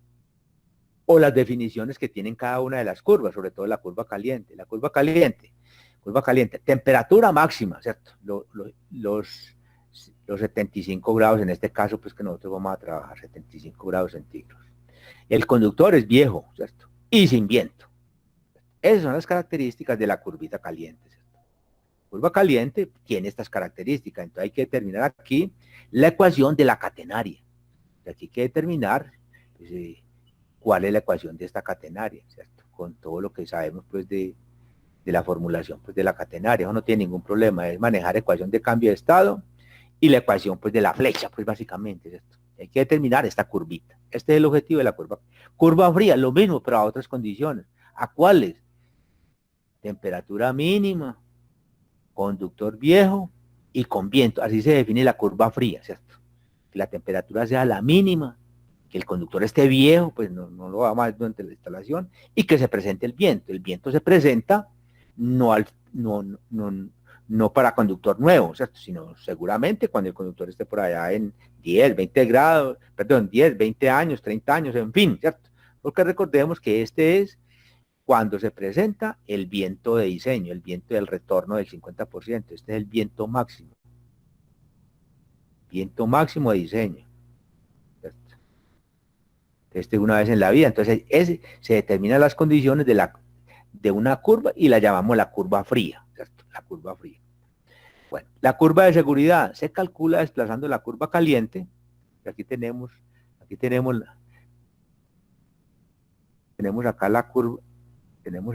[SPEAKER 1] o las definiciones que tienen cada una de las curvas, sobre todo la curva caliente. La curva caliente, temperatura máxima, ¿cierto? Los 75 grados, en este caso, pues que nosotros vamos a trabajar 75 grados centígrados. El conductor es viejo, ¿cierto? Y sin viento. Esas son las características de la curvita caliente, ¿cierto? Curva caliente tiene estas características, entonces hay que determinar aquí la ecuación de la catenaria. Aquí hay que determinar pues, cuál es la ecuación de esta catenaria, ¿cierto? Con todo lo que sabemos pues de la formulación pues de la catenaria, eso no tiene ningún problema, es manejar ecuación de cambio de estado y la ecuación pues de la flecha, pues básicamente, ¿cierto? Hay que determinar esta curvita, este es el objetivo de la curva. Curva fría, lo mismo, pero a otras condiciones. ¿A cuáles? Temperatura mínima, conductor viejo y con viento, así se define la curva fría, ¿cierto? Que la temperatura sea la mínima, que el conductor esté viejo, pues no lo va más durante la instalación, y que se presente el viento. El viento se presenta no, no para conductor nuevo, ¿cierto? Sino seguramente cuando el conductor esté por allá en 10, 20 grados, perdón, 10, 20 años, 30 años, en fin, ¿cierto? Porque recordemos que este es cuando se presenta el viento de diseño, el viento del retorno del 50%. Este es el viento máximo de diseño. Este una vez en la vida. Entonces, se determinan las condiciones de una curva y la llamamos la curva fría, ¿cierto? La curva fría. Bueno, la curva de seguridad se calcula desplazando la curva caliente. Aquí tenemos tenemos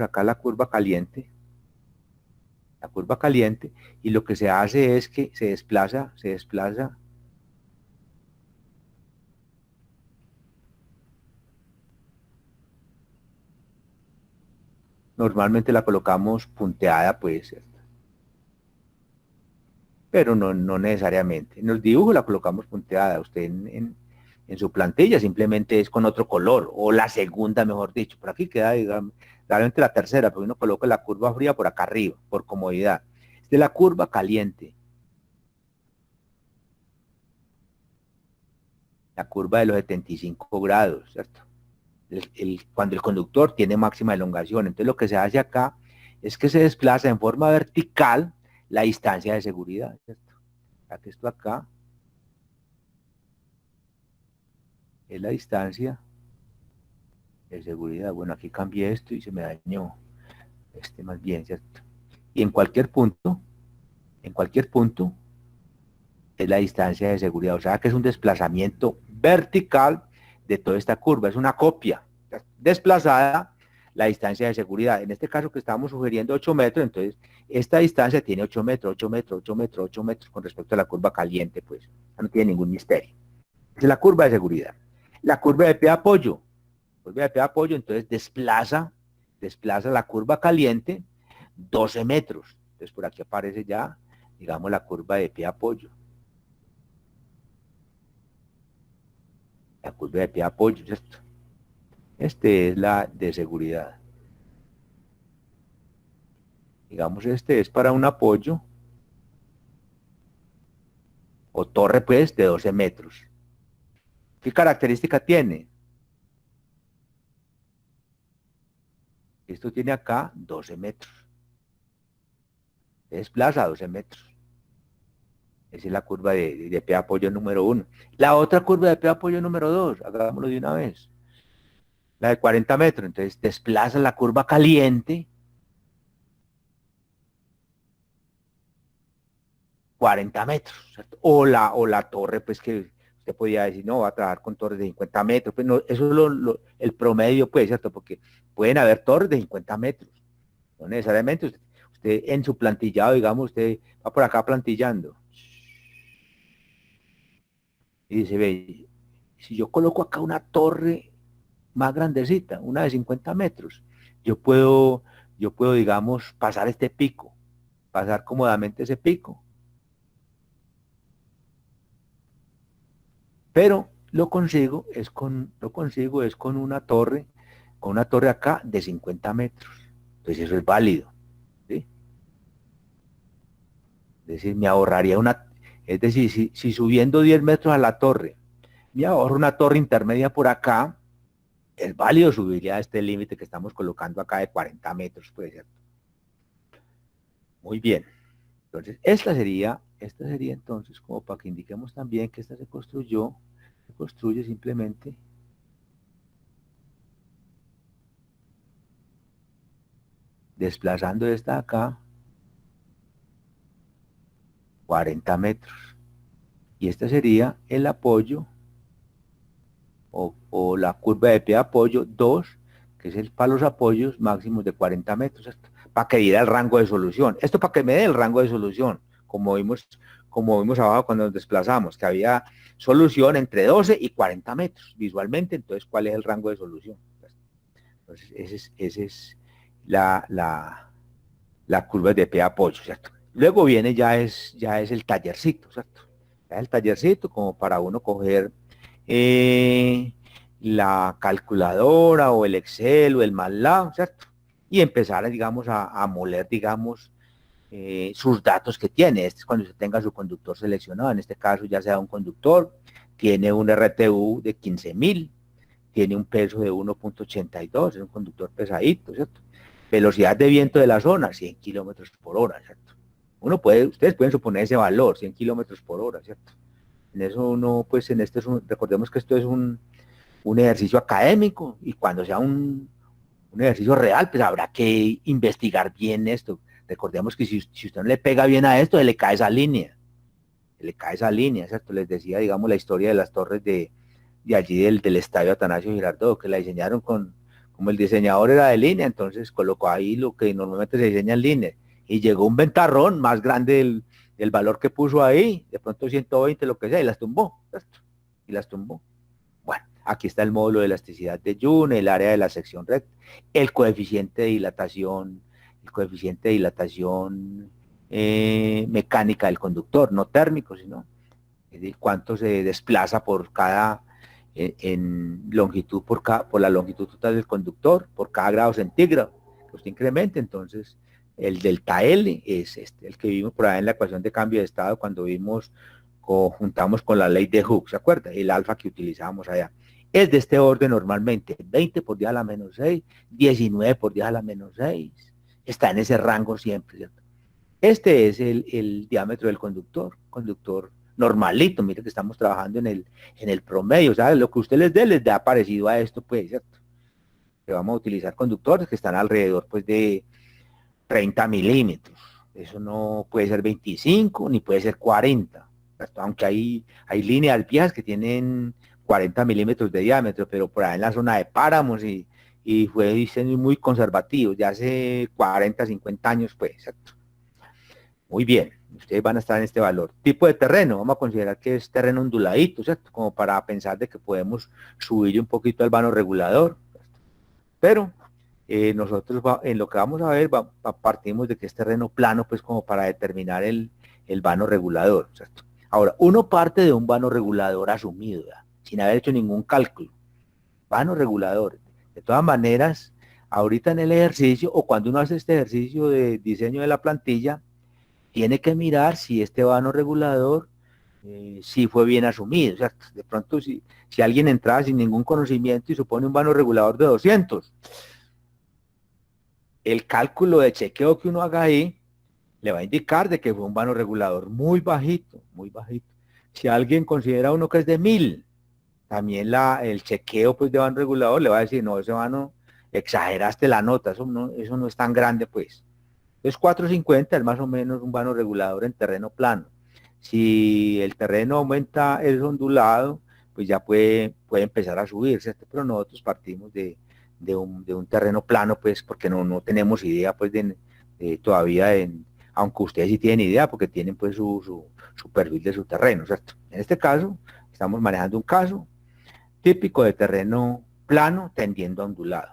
[SPEAKER 1] acá la curva caliente, y lo que se hace es que se desplaza Normalmente la colocamos punteada, pues, ¿cierto? Pero no necesariamente. En el dibujo la colocamos punteada. Usted en su plantilla simplemente es con otro color, o la segunda, mejor dicho. Por aquí queda, digamos, realmente la tercera, porque uno coloca la curva fría por acá arriba, por comodidad. Esta es la curva caliente. La curva de los 75 grados, ¿cierto? Cuando el conductor tiene máxima elongación. Entonces lo que se hace acá es que se desplaza en forma vertical la distancia de seguridad, ¿cierto? Aquí esto acá es la distancia de seguridad. Bueno, aquí cambié esto y se me dañó. Este más bien, ¿cierto? Y en cualquier punto, es la distancia de seguridad. O sea que es un desplazamiento vertical de toda esta curva. Es una copia desplazada la distancia de seguridad. En este caso que estamos sugiriendo 8 metros, entonces esta distancia tiene 8 metros, 8 metros, 8 metros, 8 metros con respecto a la curva caliente, pues no tiene ningún misterio. Es la curva de seguridad. La curva de pie de apoyo. Curva de pie de apoyo, entonces desplaza la curva caliente 12 metros. Entonces por aquí aparece ya, digamos, la curva de pie de apoyo. La curva de pie de apoyo, ¿cierto? Este es la de seguridad. Digamos, este es para un apoyo o torre, pues, de 12 metros. ¿Qué característica tiene? Esto tiene acá 12 metros. Se desplaza 12 metros. Esa es la curva de pie de apoyo número 1. La otra curva de pie de apoyo número 2, hagámoslo de una vez. La de 40 metros. Entonces desplaza la curva caliente 40 metros, ¿cierto? O la torre, pues que usted podía decir, no, va a trabajar con torres de 50 metros, pues no, eso es el promedio, pues, ¿cierto? Porque pueden haber torres de 50 metros, no necesariamente usted en su plantillado, digamos, usted va por acá plantillando y dice, ve, si yo coloco acá una torre más grandecita, una de 50 metros, yo puedo, digamos, pasar este pico, pasar cómodamente ese pico. Pero lo consigo es con con una torre acá de 50 metros. Entonces eso es válido, ¿sí? Es decir, me ahorraría es decir, si subiendo 10 metros a la torre, me ahorro una torre intermedia por acá, es válido subir a este límite que estamos colocando acá de 40 metros, puede ser. Muy bien. Entonces, esta sería entonces como para que indiquemos también que esta se construye simplemente desplazando esta acá 40 metros. Y este sería el apoyo o la curva de pie de apoyo 2, que es el para los apoyos máximos de 40 metros, ¿cierto? Para que diera el rango de solución. Esto para que me dé el rango de solución, como vimos abajo cuando nos desplazamos, que había solución entre 12 y 40 metros visualmente. Entonces, ¿cuál es el rango de solución? Entonces, ese es la curva de pie de apoyo, ¿cierto? Luego viene ya es el tallercito, ¿cierto? Ya el tallercito como para uno coger eh, la calculadora o el Excel o el MATLAB, ¿cierto? Y empezar, digamos, a moler, digamos, sus datos que tiene. Este es cuando usted tenga su conductor seleccionado. En este caso ya sea un conductor, tiene un RTU de 15.000, tiene un peso de 1,82, es un conductor pesadito, ¿cierto? Velocidad de viento de la zona, 100 kilómetros por hora, ¿cierto? Ustedes pueden suponer ese valor, 100 kilómetros por hora, ¿cierto? En eso uno, pues recordemos que esto es un ejercicio académico y cuando sea un ejercicio real, pues habrá que investigar bien esto. Recordemos que si usted no le pega bien a esto, se le cae esa línea, ¿cierto? Les decía, digamos, la historia de las torres de allí del estadio Atanasio Girardot, que la diseñaron como el diseñador era de línea, entonces colocó ahí lo que normalmente se diseña en línea, y llegó un ventarrón más grande del valor que puso ahí, de pronto 120, lo que sea, y las tumbó, ¿cierto? Y las tumbó. Bueno, Aquí está el módulo de elasticidad de Joule, el área de la sección recta, el coeficiente de dilatación, mecánica del conductor, no térmico, sino de cuánto se desplaza por cada, en longitud, por la longitud total del conductor, por cada grado centígrado, que usted incremente. Entonces, el delta L es este, el que vimos por ahí en la ecuación de cambio de estado cuando juntamos con la ley de Hooke, ¿se acuerda? El alfa que utilizábamos allá. Es de este orden normalmente, 20 por 10 a la menos 6, 19 por 10 a la menos 6, está en ese rango siempre, ¿cierto? Este es el diámetro del conductor normalito, mire que estamos trabajando en el promedio, ¿sabes? Lo que usted les da parecido a esto, pues, ¿cierto? Que vamos a utilizar conductores que están alrededor, pues, de 30 milímetros. Eso no puede ser 25, ni puede ser 40, ¿cierto? Aunque hay líneas viejas que tienen 40 milímetros de diámetro, pero por ahí en la zona de páramos y fue diseño muy conservativo, ya hace 40, 50 años, pues, ¿cierto? Muy bien, ustedes van a estar en este valor. Tipo de terreno, vamos a considerar que es terreno onduladito, ¿cierto? Como para pensar de que podemos subir un poquito el vano regulador. Pero nosotros en lo que vamos a ver, partimos de que es terreno plano, pues como para determinar el vano regulador, ¿cierto? Ahora, uno parte de un vano regulador asumido, ¿verdad? Sin haber hecho ningún cálculo. Vano regulador. De todas maneras, ahorita en el ejercicio, o cuando uno hace este ejercicio de diseño de la plantilla, tiene que mirar si este vano regulador si fue bien asumido. O sea, de pronto si alguien entraba sin ningún conocimiento y supone un vano regulador de 200, el cálculo de chequeo que uno haga ahí le va a indicar de que fue un vano regulador muy bajito, muy bajito. Si alguien considera uno que es de 1000, también el chequeo pues de vano regulador le va a decir, no, ese vano exageraste la nota, eso no es tan grande pues. Entonces 450 es más o menos un vano regulador en terreno plano. Si el terreno aumenta, es ondulado, pues ya puede empezar a subir, ¿cierto? Pero nosotros partimos de un terreno plano, pues porque no tenemos idea, pues todavía, aunque ustedes sí tienen idea, porque tienen pues su perfil de su terreno, ¿cierto? En este caso, estamos manejando un caso típico de terreno plano tendiendo a ondulado.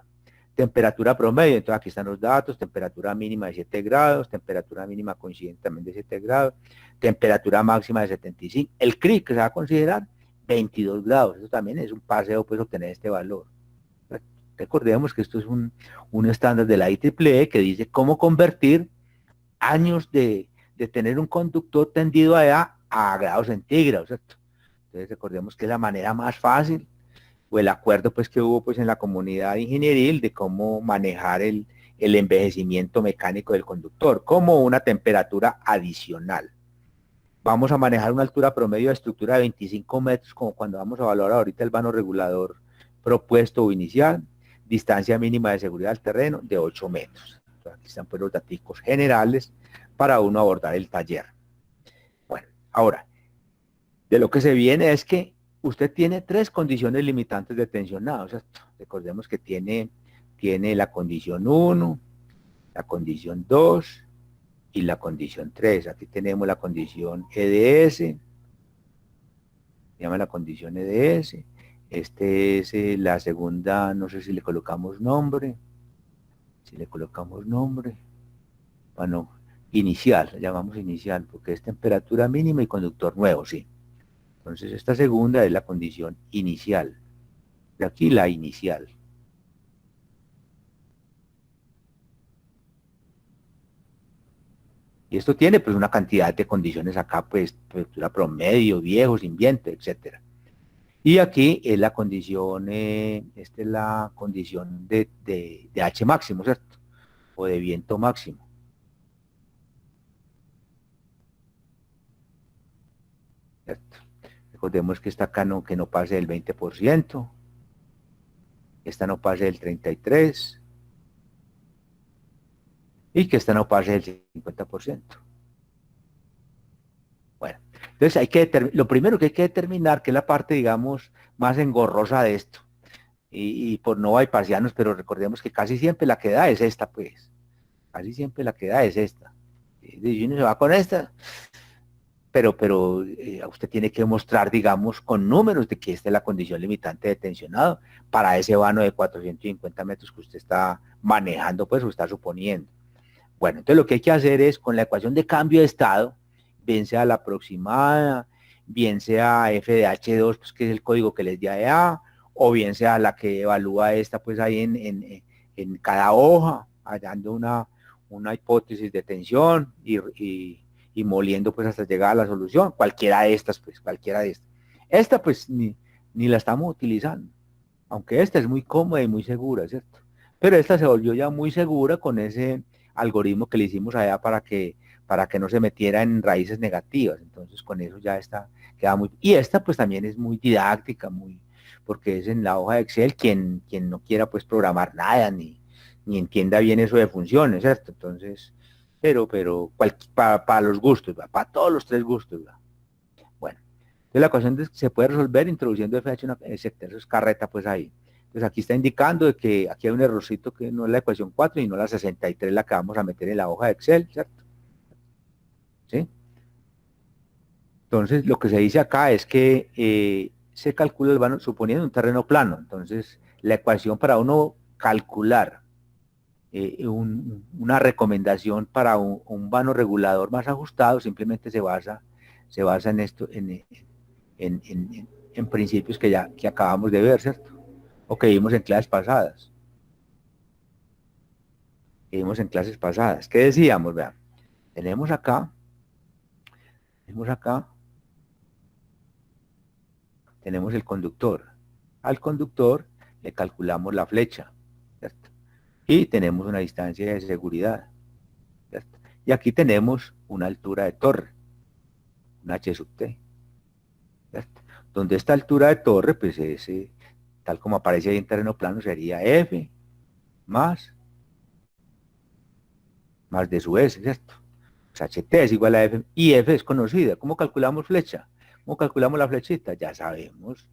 [SPEAKER 1] Temperatura promedio, entonces aquí están los datos, temperatura mínima de 7 grados, temperatura mínima coincidente también de 7 grados, temperatura máxima de 75, el CRI que se va a considerar 22 grados, eso también es un paseo pues obtener este valor. Recordemos que esto es un estándar de la IEEE que dice cómo convertir años de tener un conductor tendido a grados centígrados, ¿cierto? Entonces recordemos que es la manera más fácil o el acuerdo pues que hubo pues en la comunidad ingenieril de cómo manejar el envejecimiento mecánico del conductor como una temperatura adicional. Vamos a manejar una altura promedio de estructura de 25 metros como cuando vamos a evaluar ahorita el vano regulador propuesto o inicial, distancia mínima de seguridad del terreno de 8 metros. Entonces, aquí están pues los datos generales para uno abordar el taller. Bueno, ahora, de lo que se viene es que usted tiene 3 condiciones limitantes de tensionado. O sea, recordemos que tiene la condición 1, la condición 2 y la condición 3. Aquí tenemos la condición EDS, se llama la condición EDS. Este es la segunda, no sé si le colocamos nombre. Bueno, inicial, la llamamos inicial, porque es temperatura mínima y conductor nuevo, sí. Entonces esta segunda es la condición inicial. De aquí la inicial. Y esto tiene pues una cantidad de condiciones acá, pues temperatura promedio, viejo, sin viento, etcétera. Y aquí es la condición, esta es la condición de H máximo, ¿cierto? O de viento máximo. ¿Cierto? Recordemos que esta acá que no pase del 20%, esta no pase del 33%, y que esta no pase del 50%. Bueno, entonces lo primero que hay que determinar, que es la parte, digamos, más engorrosa de esto, y por no bypassianos, pero recordemos que casi siempre la que da es esta, pues, casi siempre la que da es esta. Y uno se va con esta, pero usted tiene que mostrar, digamos, con números de que esta es la condición limitante de tensionado para ese vano de 450 metros que usted está manejando, pues, o está suponiendo. Bueno, entonces lo que hay que hacer es, con la ecuación de cambio de estado, bien sea la aproximada, bien sea f de h2, pues, que es el código que les di de A, o bien sea la que evalúa esta, pues, ahí en cada hoja, hallando una hipótesis de tensión y moliendo, pues, hasta llegar a la solución. Cualquiera de estas, pues, cualquiera de estas. Esta, pues, ni la estamos utilizando, aunque esta es muy cómoda y muy segura, ¿cierto? Pero esta se volvió ya muy segura con ese algoritmo que le hicimos allá para que no se metiera en raíces negativas. Entonces con eso ya está, queda muy... Y esta pues también es muy didáctica, muy, porque es en la hoja de Excel quien no quiera pues programar nada, ni entienda bien eso de funciones, ¿cierto? Entonces, para los gustos, para todos los tres gustos. ¿Va? Bueno, entonces la ecuación se puede resolver introduciendo FH, eso es carreta pues ahí. Entonces aquí está indicando de que aquí hay un errorcito que no es la ecuación 4 y no la 63 la que vamos a meter en la hoja de Excel, ¿cierto? ¿Sí? Entonces lo que se dice acá es que se calcula el vano suponiendo un terreno plano. Entonces la ecuación para uno calcular una recomendación para un vano regulador más ajustado simplemente se basa en esto, en principios que acabamos de ver, ¿cierto? O que vimos en clases pasadas. ¿Qué decíamos? Vean, tenemos acá, tenemos acá, tenemos el conductor. Al conductor le calculamos la flecha, ¿cierto? Y tenemos una distancia de seguridad, ¿cierto? Y aquí tenemos una altura de torre, un H sub T, ¿cierto? Donde esta altura de torre, pues ese, tal como aparece ahí en terreno plano, sería F más de su S, ¿cierto? Pues HT es igual a F, y F es conocida. ¿Cómo calculamos flecha? ¿Cómo calculamos la flechita? Ya sabemos.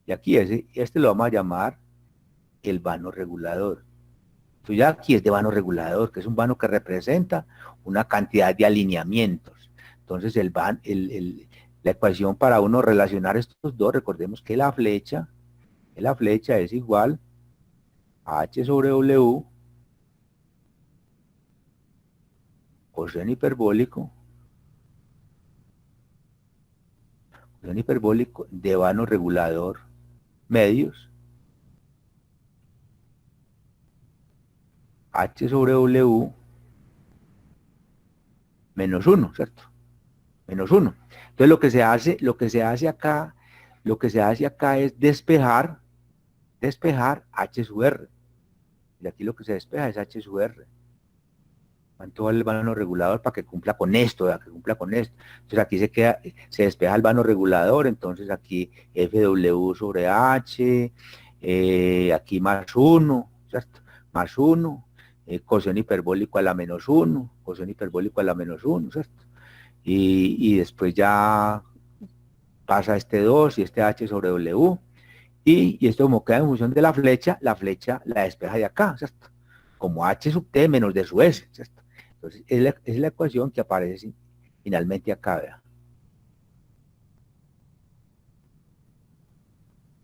[SPEAKER 1] Y aquí este lo vamos a llamar el vano regulador. Entonces ya aquí es de vano regulador, que es un vano que representa una cantidad de alineamientos. Entonces la ecuación para uno relacionar estos dos, recordemos que la flecha es igual a H sobre W coseno hiperbólico de vano regulador medios H sobre W menos 1, ¿cierto? Menos 1. Entonces lo que se hace acá es despejar H sub R. Y aquí lo que se despeja es H sub R. ¿Cuánto vale el vano regulador para que cumpla con esto? ¿Verdad? Que cumpla con esto. Entonces aquí se despeja el vano regulador, entonces aquí FW sobre H, aquí más 1, ¿cierto? Más 1, coseno hiperbólico a la menos 1, coseno hiperbólico a la menos 1, ¿cierto? Y después ya pasa este 2 y este H sobre W, y esto como queda en función de la flecha la despeja de acá, ¿cierto? Como H sub T menos de su S, ¿cierto? Entonces es la ecuación que aparece finalmente acá, ¿verdad?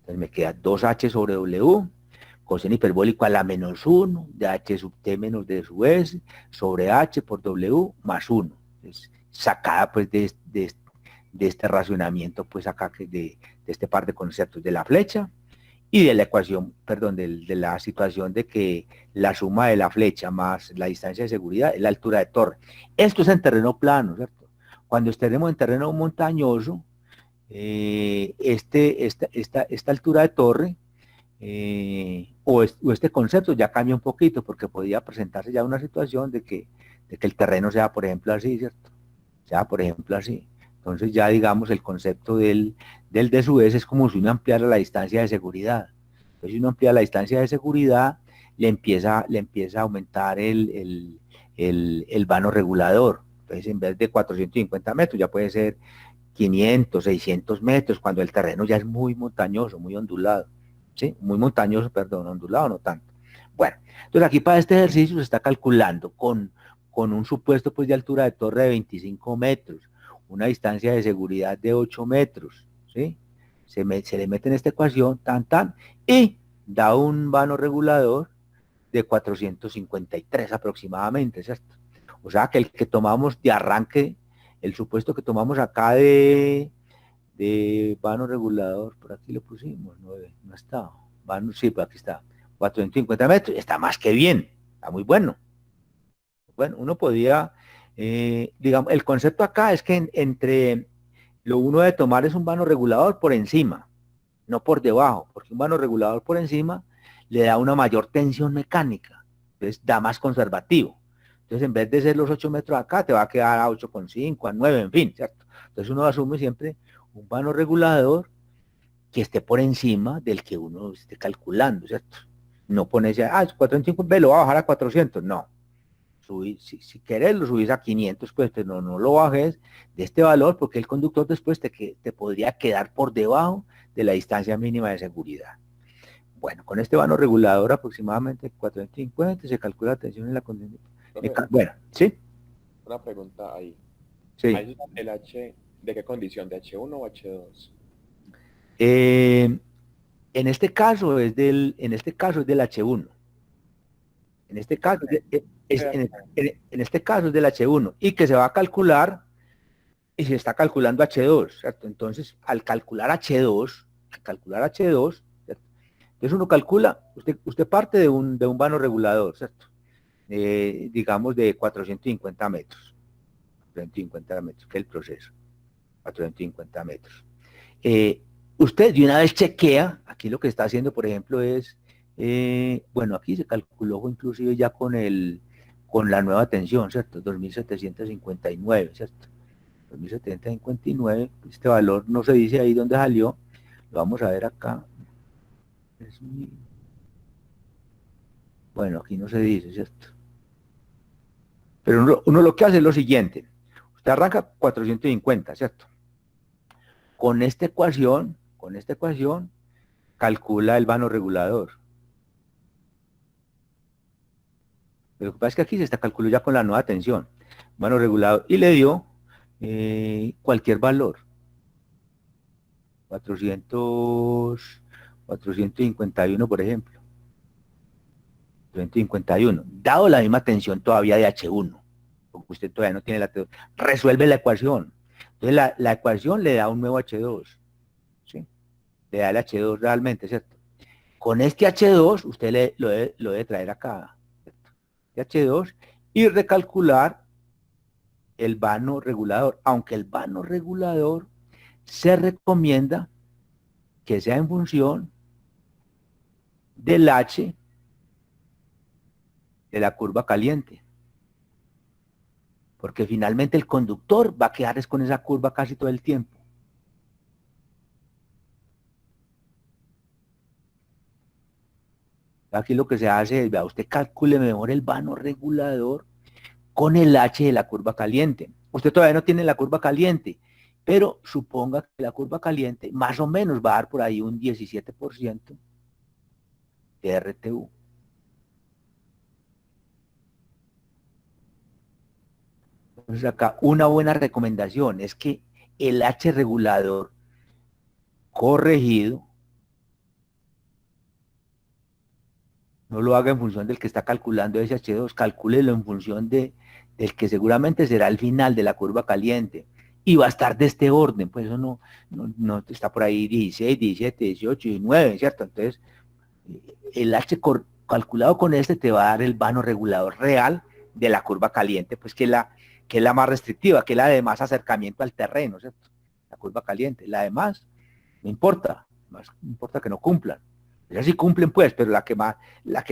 [SPEAKER 1] Entonces me queda 2H sobre W, coseno hiperbólico a la menos 1 de H sub T menos de su S sobre H por W más 1. Entonces, sacada pues de este racionamiento pues acá de este par de conceptos de la flecha y de la ecuación, perdón, de la situación de que la suma de la flecha más la distancia de seguridad es la altura de torre. Esto es en terreno plano, ¿cierto? Cuando estemos en terreno montañoso, esta altura de torre o este concepto ya cambia un poquito porque podría presentarse ya una situación de que el terreno sea, por ejemplo, así, ¿cierto? Sea, por ejemplo, así. Entonces ya digamos el concepto del de su vez es como si uno ampliara la distancia de seguridad. Entonces si uno amplía la distancia de seguridad, le empieza a aumentar el vano regulador. Entonces en vez de 450 metros ya puede ser 500, 600 metros, cuando el terreno ya es muy montañoso, muy ondulado. ¿Sí? Muy montañoso, perdón, ondulado no tanto. Bueno, entonces aquí para este ejercicio se está calculando con un supuesto pues de altura de torre de 25 metros, una distancia de seguridad de 8 metros, ¿sí? Se le mete en esta ecuación, y da un vano regulador de 453 aproximadamente, ¿cierto? O sea que el que tomamos de arranque, el supuesto que tomamos acá de vano regulador, por aquí lo pusimos, no está, vano, sí, por aquí está, 450 metros, está más que bien, está muy bueno. Bueno, uno podía, digamos, el concepto acá es que entre lo uno debe tomar es un vano regulador por encima, no por debajo, porque un vano regulador por encima le da una mayor tensión mecánica, entonces da más conservativo. Entonces, en vez de ser los 8 metros acá, te va a quedar a 8,5, a 9, en fin, ¿cierto? Entonces uno asume siempre un vano regulador que esté por encima del que uno esté calculando, ¿cierto? No pones ya, 405, ve, lo va a bajar a 400, no. Si querés lo subís a 500, pues pero no lo bajes de este valor porque el conductor después te podría quedar por debajo de la distancia mínima de seguridad. Bueno, con este vano regulador aproximadamente 450 se calcula la tensión en la condición.
[SPEAKER 2] Profe,
[SPEAKER 1] Bueno, ¿sí?
[SPEAKER 2] una pregunta ahí.
[SPEAKER 1] Sí.
[SPEAKER 2] ¿Hay el H de qué condición? ¿De H1 o H2?
[SPEAKER 1] Eh, en este caso es del H1. En este caso, en este caso es del H1 y que se va a calcular y se está calculando H2, ¿cierto? Entonces, al calcular H2, ¿cierto? Entonces uno calcula, usted parte de un vano regulador, ¿cierto? Digamos de 450 metros, 450 metros, que es el proceso, 450 metros. Eh, Usted de una vez chequea, aquí lo que está haciendo, por ejemplo, es, bueno, aquí se calculó inclusive ya con la nueva tensión, ¿cierto? 2.759, ¿cierto? 2.759, este valor no se dice ahí dónde salió, lo vamos a ver acá. Bueno, aquí no se dice, ¿cierto? Pero uno lo que hace es lo siguiente, usted arranca 450, ¿cierto? Con esta ecuación, calcula el vano regulador. Pero lo que pasa es que aquí se está calculando ya con la nueva tensión, vano regulador, y le dio cualquier valor, 400, 451, por ejemplo. 251, dado la misma tensión todavía de H1, porque usted todavía no tiene resuelve la ecuación. Entonces la ecuación le da un nuevo H2, ¿sí? Le da el H2 realmente, ¿cierto? Con este H2 usted lo debe traer acá, ¿cierto? Este H2 y recalcular el vano regulador, aunque el vano regulador se recomienda que sea en función del H de la curva caliente. Porque finalmente el conductor va a quedar con esa curva casi todo el tiempo. Aquí lo que se hace es, vea, usted calcule mejor el vano regulador con el H de la curva caliente. Usted todavía no tiene la curva caliente, pero suponga que la curva caliente más o menos va a dar por ahí un 17% de RTU. Entonces acá una buena recomendación es que el H regulador corregido no lo haga en función del que está calculando ese H2, calcúlelo en función del que seguramente será el final de la curva caliente. Y va a estar de este orden, pues eso no está por ahí 16, 17, 18, 19, ¿cierto? Entonces, el H calculado con este te va a dar el vano regulador real de la curva caliente, pues que es la más restrictiva, que es la de más acercamiento al terreno, ¿cierto? La curva caliente. La demás, no importa, más importa que no cumplan. Ellas sí cumplen, pues, pero la que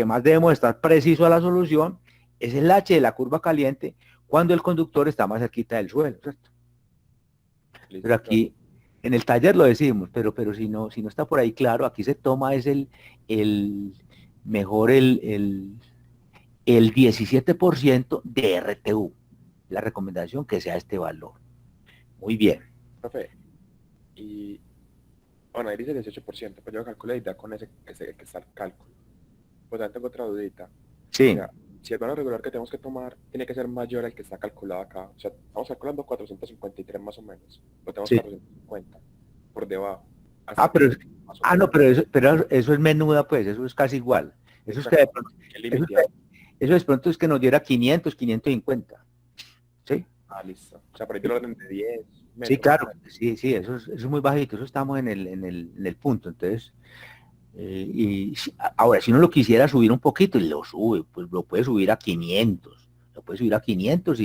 [SPEAKER 1] más debemos estar preciso a la solución es el H de la curva caliente cuando el conductor está más cerquita del suelo, ¿cierto? Pero
[SPEAKER 2] Listo, profe.
[SPEAKER 1] aquí, en el taller lo decimos, pero si no está por ahí claro, aquí se toma es el mejor el 17% de RTU. La recomendación que sea este valor. Muy bien.
[SPEAKER 2] Profe, y bueno, ahí dice 18%, pues yo calculé y da con ese que está el cálculo. Pues ya tengo otra dudita. O sea,
[SPEAKER 1] Sí.
[SPEAKER 2] si el vano regular que tenemos que tomar tiene que ser mayor al que está calculado acá. O sea, estamos calculando 453 más o menos. Lo tenemos
[SPEAKER 1] Sí.
[SPEAKER 2] 450 por debajo.
[SPEAKER 1] Ah,
[SPEAKER 2] ¿Hasta
[SPEAKER 1] pero
[SPEAKER 2] qué? Más o
[SPEAKER 1] no,
[SPEAKER 2] menos.
[SPEAKER 1] pero eso es menuda, pues, eso es casi igual. Eso es que de
[SPEAKER 2] Exacto.
[SPEAKER 1] pronto,
[SPEAKER 2] ¿Qué
[SPEAKER 1] eso,
[SPEAKER 2] límite hay?
[SPEAKER 1] eso de pronto es que nos diera 500, 550. ¿Sí?
[SPEAKER 2] Ah, listo. O sea, por ahí del orden de 10
[SPEAKER 1] Sí,
[SPEAKER 2] menos.
[SPEAKER 1] claro, sí, sí, eso es muy bajito, eso estamos en el punto. Entonces, ahora, si uno lo quisiera subir un poquito y lo sube, pues lo puede subir a 500, lo puede subir a 500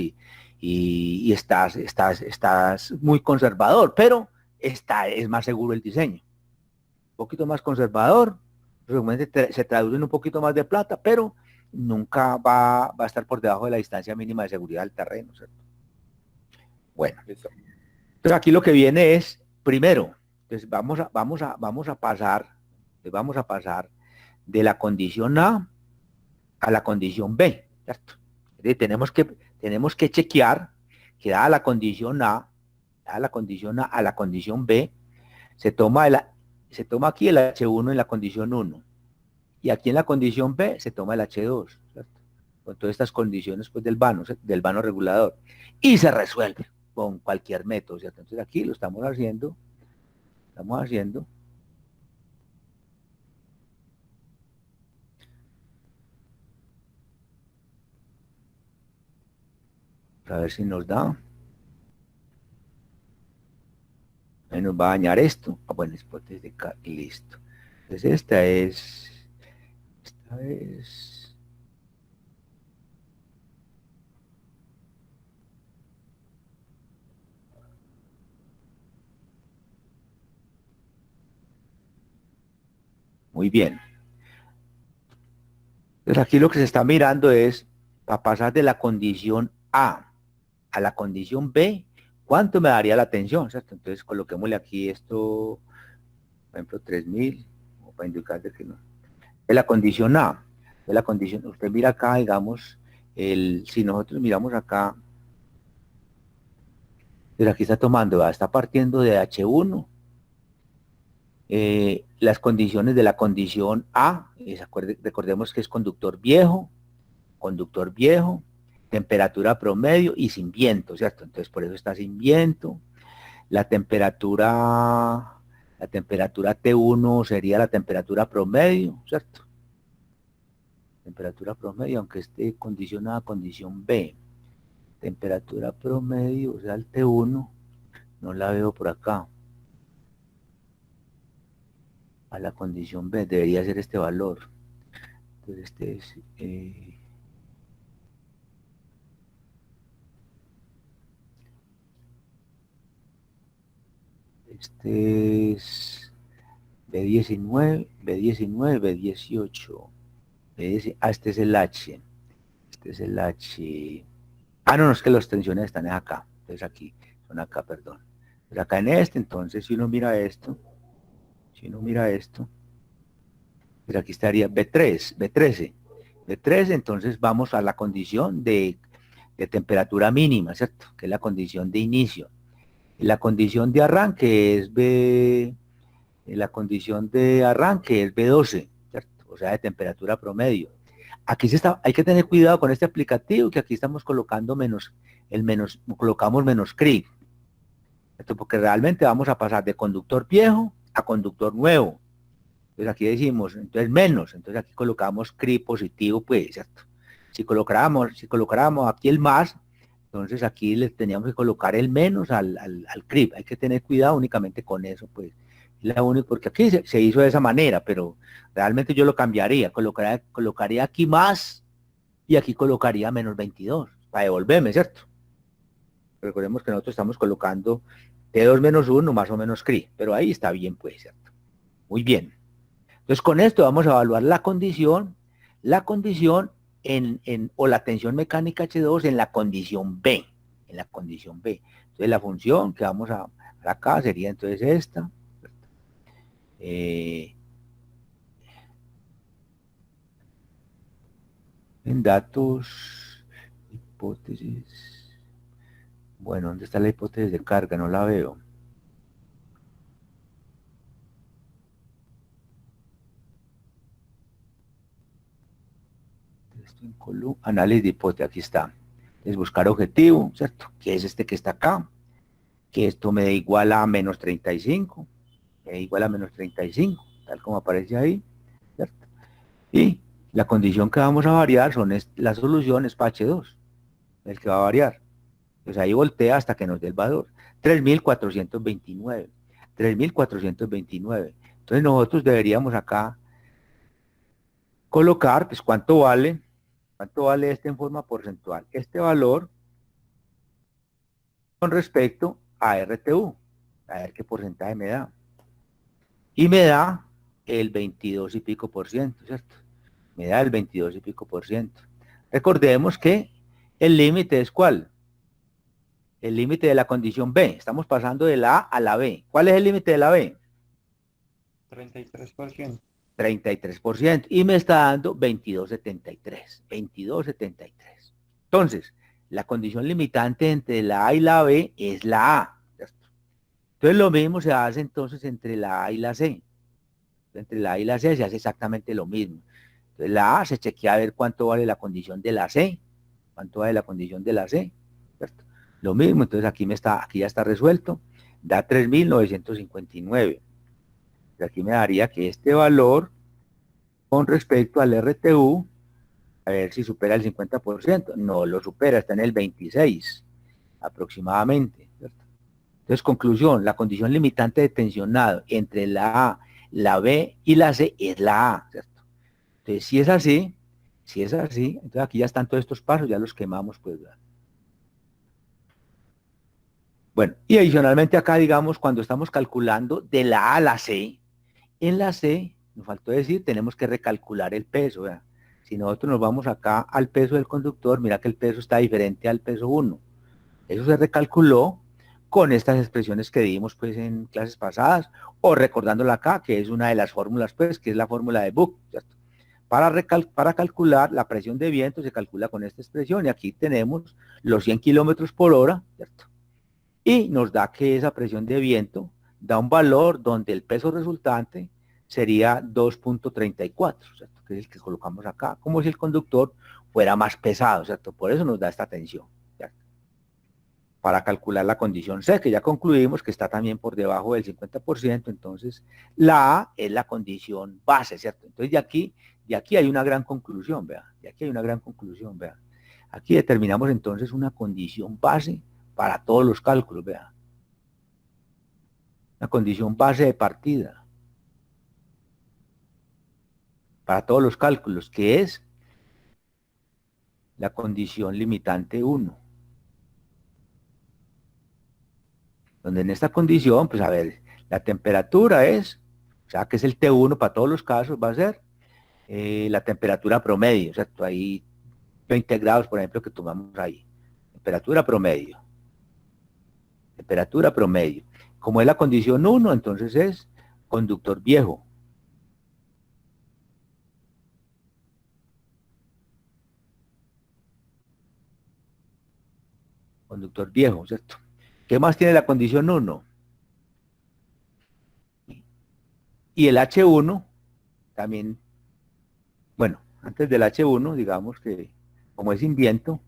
[SPEAKER 1] y estás muy conservador, pero es más seguro el diseño. Un poquito más conservador, seguramente se traduce en un poquito más de plata, pero nunca va a estar por debajo de la distancia mínima de seguridad del terreno, ¿cierto? Bueno,
[SPEAKER 2] Listo.
[SPEAKER 1] entonces aquí lo que viene es, primero, entonces vamos a pasar de la condición a la condición B, ¿cierto? Entonces, tenemos que chequear que dada la condición A la condición B, se toma, se toma aquí el H1 en la condición 1 y aquí en la condición B se toma el H2, ¿cierto? Con todas estas condiciones pues, del vano regulador y se resuelve con cualquier método, ¿cierto? Entonces aquí lo estamos haciendo, a ver si nos da. Ahí nos va a dañar esto. Ah, bueno, hipótesis de y listo. Entonces esta es, muy bien. Entonces aquí lo que se está mirando es, para pasar de la condición a la condición B, ¿cuánto me daría la tensión? ¿Cierto? Entonces coloquémosle aquí esto, por ejemplo, 3000, para indicarle que no. De la condición A, de la condición, usted mira acá, digamos, si nosotros miramos acá, pero aquí está tomando, está partiendo de H1, las condiciones de la condición A, recordemos que es conductor viejo, temperatura promedio y sin viento, ¿cierto? Entonces por eso está sin viento. La temperatura T1 sería la temperatura promedio, ¿cierto? Temperatura promedio, aunque esté condicionada a condición B. Temperatura promedio, o sea, el T1, no la veo por acá. A la condición B debería ser este valor. Entonces este es B19, B19, B18. Este es el H. Este es el H. Ah, no, no, es que las tensiones están acá. Entonces aquí, son acá, perdón. Pero acá en este, entonces, si uno mira esto, pues aquí estaría B3, B13. B13, entonces vamos a la condición de temperatura mínima, ¿cierto? Que es la condición de inicio. La condición de arranque es B12, ¿cierto? O sea, de temperatura promedio. Hay que tener cuidado con este aplicativo, que aquí estamos colocando colocamos menos CRI, ¿cierto? Porque realmente vamos a pasar de conductor viejo a conductor nuevo. Entonces aquí decimos, entonces menos, entonces aquí colocamos CRI positivo, pues, ¿cierto? Si colocáramos aquí el más, entonces aquí le teníamos que colocar el menos al CRIP. Hay que tener cuidado únicamente con eso, pues. Es la única, porque aquí se hizo de esa manera, pero realmente yo lo cambiaría. Colocaría aquí más y aquí colocaría menos 22 para devolverme, ¿cierto? Recordemos que nosotros estamos colocando T2 menos 1 más o menos CRI, pero ahí está bien, pues, ¿cierto? Muy bien. Entonces, con esto vamos a evaluar la condición o la tensión mecánica H2 en la condición B, Entonces, la función que vamos a acá sería entonces esta. Eh, en datos, hipótesis. Bueno, ¿dónde está la hipótesis de carga? No la veo. esto en análisis de hipótesis, aquí está. Es buscar objetivo, ¿cierto? Que es este que está acá, que esto me da igual a menos 35, me da igual a menos 35, tal como aparece ahí, ¿cierto? Y la condición que vamos a variar son las soluciones para H2, el que va a variar. Pues ahí voltea hasta que nos dé el valor. 3.429. 3.429. Entonces nosotros deberíamos acá colocar, pues cuánto vale este en forma porcentual. Este valor con respecto a RTU. A ver qué porcentaje me da. Y me da el 22 y pico por ciento, ¿cierto? Me da el 22 y pico por ciento. Recordemos que el límite es ¿cuál? El límite de la condición B. Estamos pasando de la A a la B. ¿Cuál es el límite de la B?
[SPEAKER 3] 33%.
[SPEAKER 1] 33%. Y me está dando 22,73. 22,73. Entonces, la condición limitante entre la A y la B es la A. Entonces, lo mismo se hace entonces entre la A y la C. Entre la A y la C se hace exactamente lo mismo. Entonces, la A se chequea a ver cuánto vale la condición de la C. ¿Cuánto vale la condición de la C? ¿Cierto? Lo mismo, entonces aquí ya está resuelto. Da 3.959. Aquí me daría que este valor con respecto al RTU, a ver si supera el 50%. No lo supera, está en el 26 aproximadamente. ¿Cierto? Entonces, conclusión, la condición limitante de tensionado entre la A, la B y la C es la A. ¿Cierto? Entonces, si es así, entonces aquí ya están todos estos pasos, ya los quemamos, pues. Bueno, y adicionalmente acá, digamos, cuando estamos calculando de la A a la C, en la C, nos faltó decir, tenemos que recalcular el peso, ¿verdad? Si nosotros nos vamos acá al peso del conductor, mira que el peso está diferente al peso 1. Eso se recalculó con estas expresiones que dimos pues en clases pasadas, o recordándola acá, que es una de las fórmulas, pues, que es la fórmula de Book, ¿cierto? Para calcular la presión de viento se calcula con esta expresión, y aquí tenemos los 100 kilómetros por hora, ¿cierto? Y nos da que esa presión de viento da un valor donde el peso resultante sería 2,34, ¿cierto? Que es el que colocamos acá, como si el conductor fuera más pesado, ¿cierto? Por eso nos da esta tensión, ¿cierto? Para calcular la condición C, que ya concluimos que está también por debajo del 50%, entonces la A es la condición base, ¿cierto? Entonces de aquí hay una gran conclusión, vea, de aquí hay una gran conclusión, vea. Aquí determinamos entonces una condición base para todos los cálculos, vea. Una condición base de partida para todos los cálculos, que es la condición limitante 1. Donde en esta condición, pues a ver, la temperatura es, o sea, que es el T1 para todos los casos, va a ser la temperatura promedio, ¿cierto? Ahí 20 grados, por ejemplo, que tomamos ahí. Temperatura promedio. Temperatura promedio. Como es la condición 1, entonces es conductor viejo. Conductor viejo, ¿cierto? ¿Qué más tiene la condición 1? Y el H1 también, bueno, antes del H1, digamos que como es sin viento,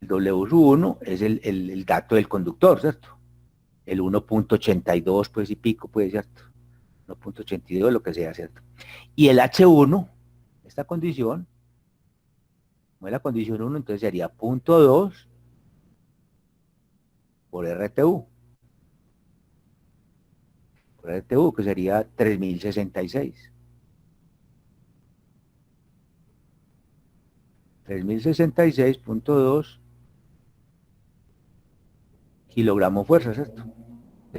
[SPEAKER 1] el W1 es el dato del conductor, ¿cierto? El 1,82 pues y pico, pues, ¿cierto? 1,82, lo que sea, ¿cierto? Y el H1, esta condición, como es la condición 1, entonces sería 0,2 por RTU. Por RTU, que sería 3.066. 3.066,2 kilogramos fuerza, ¿cierto?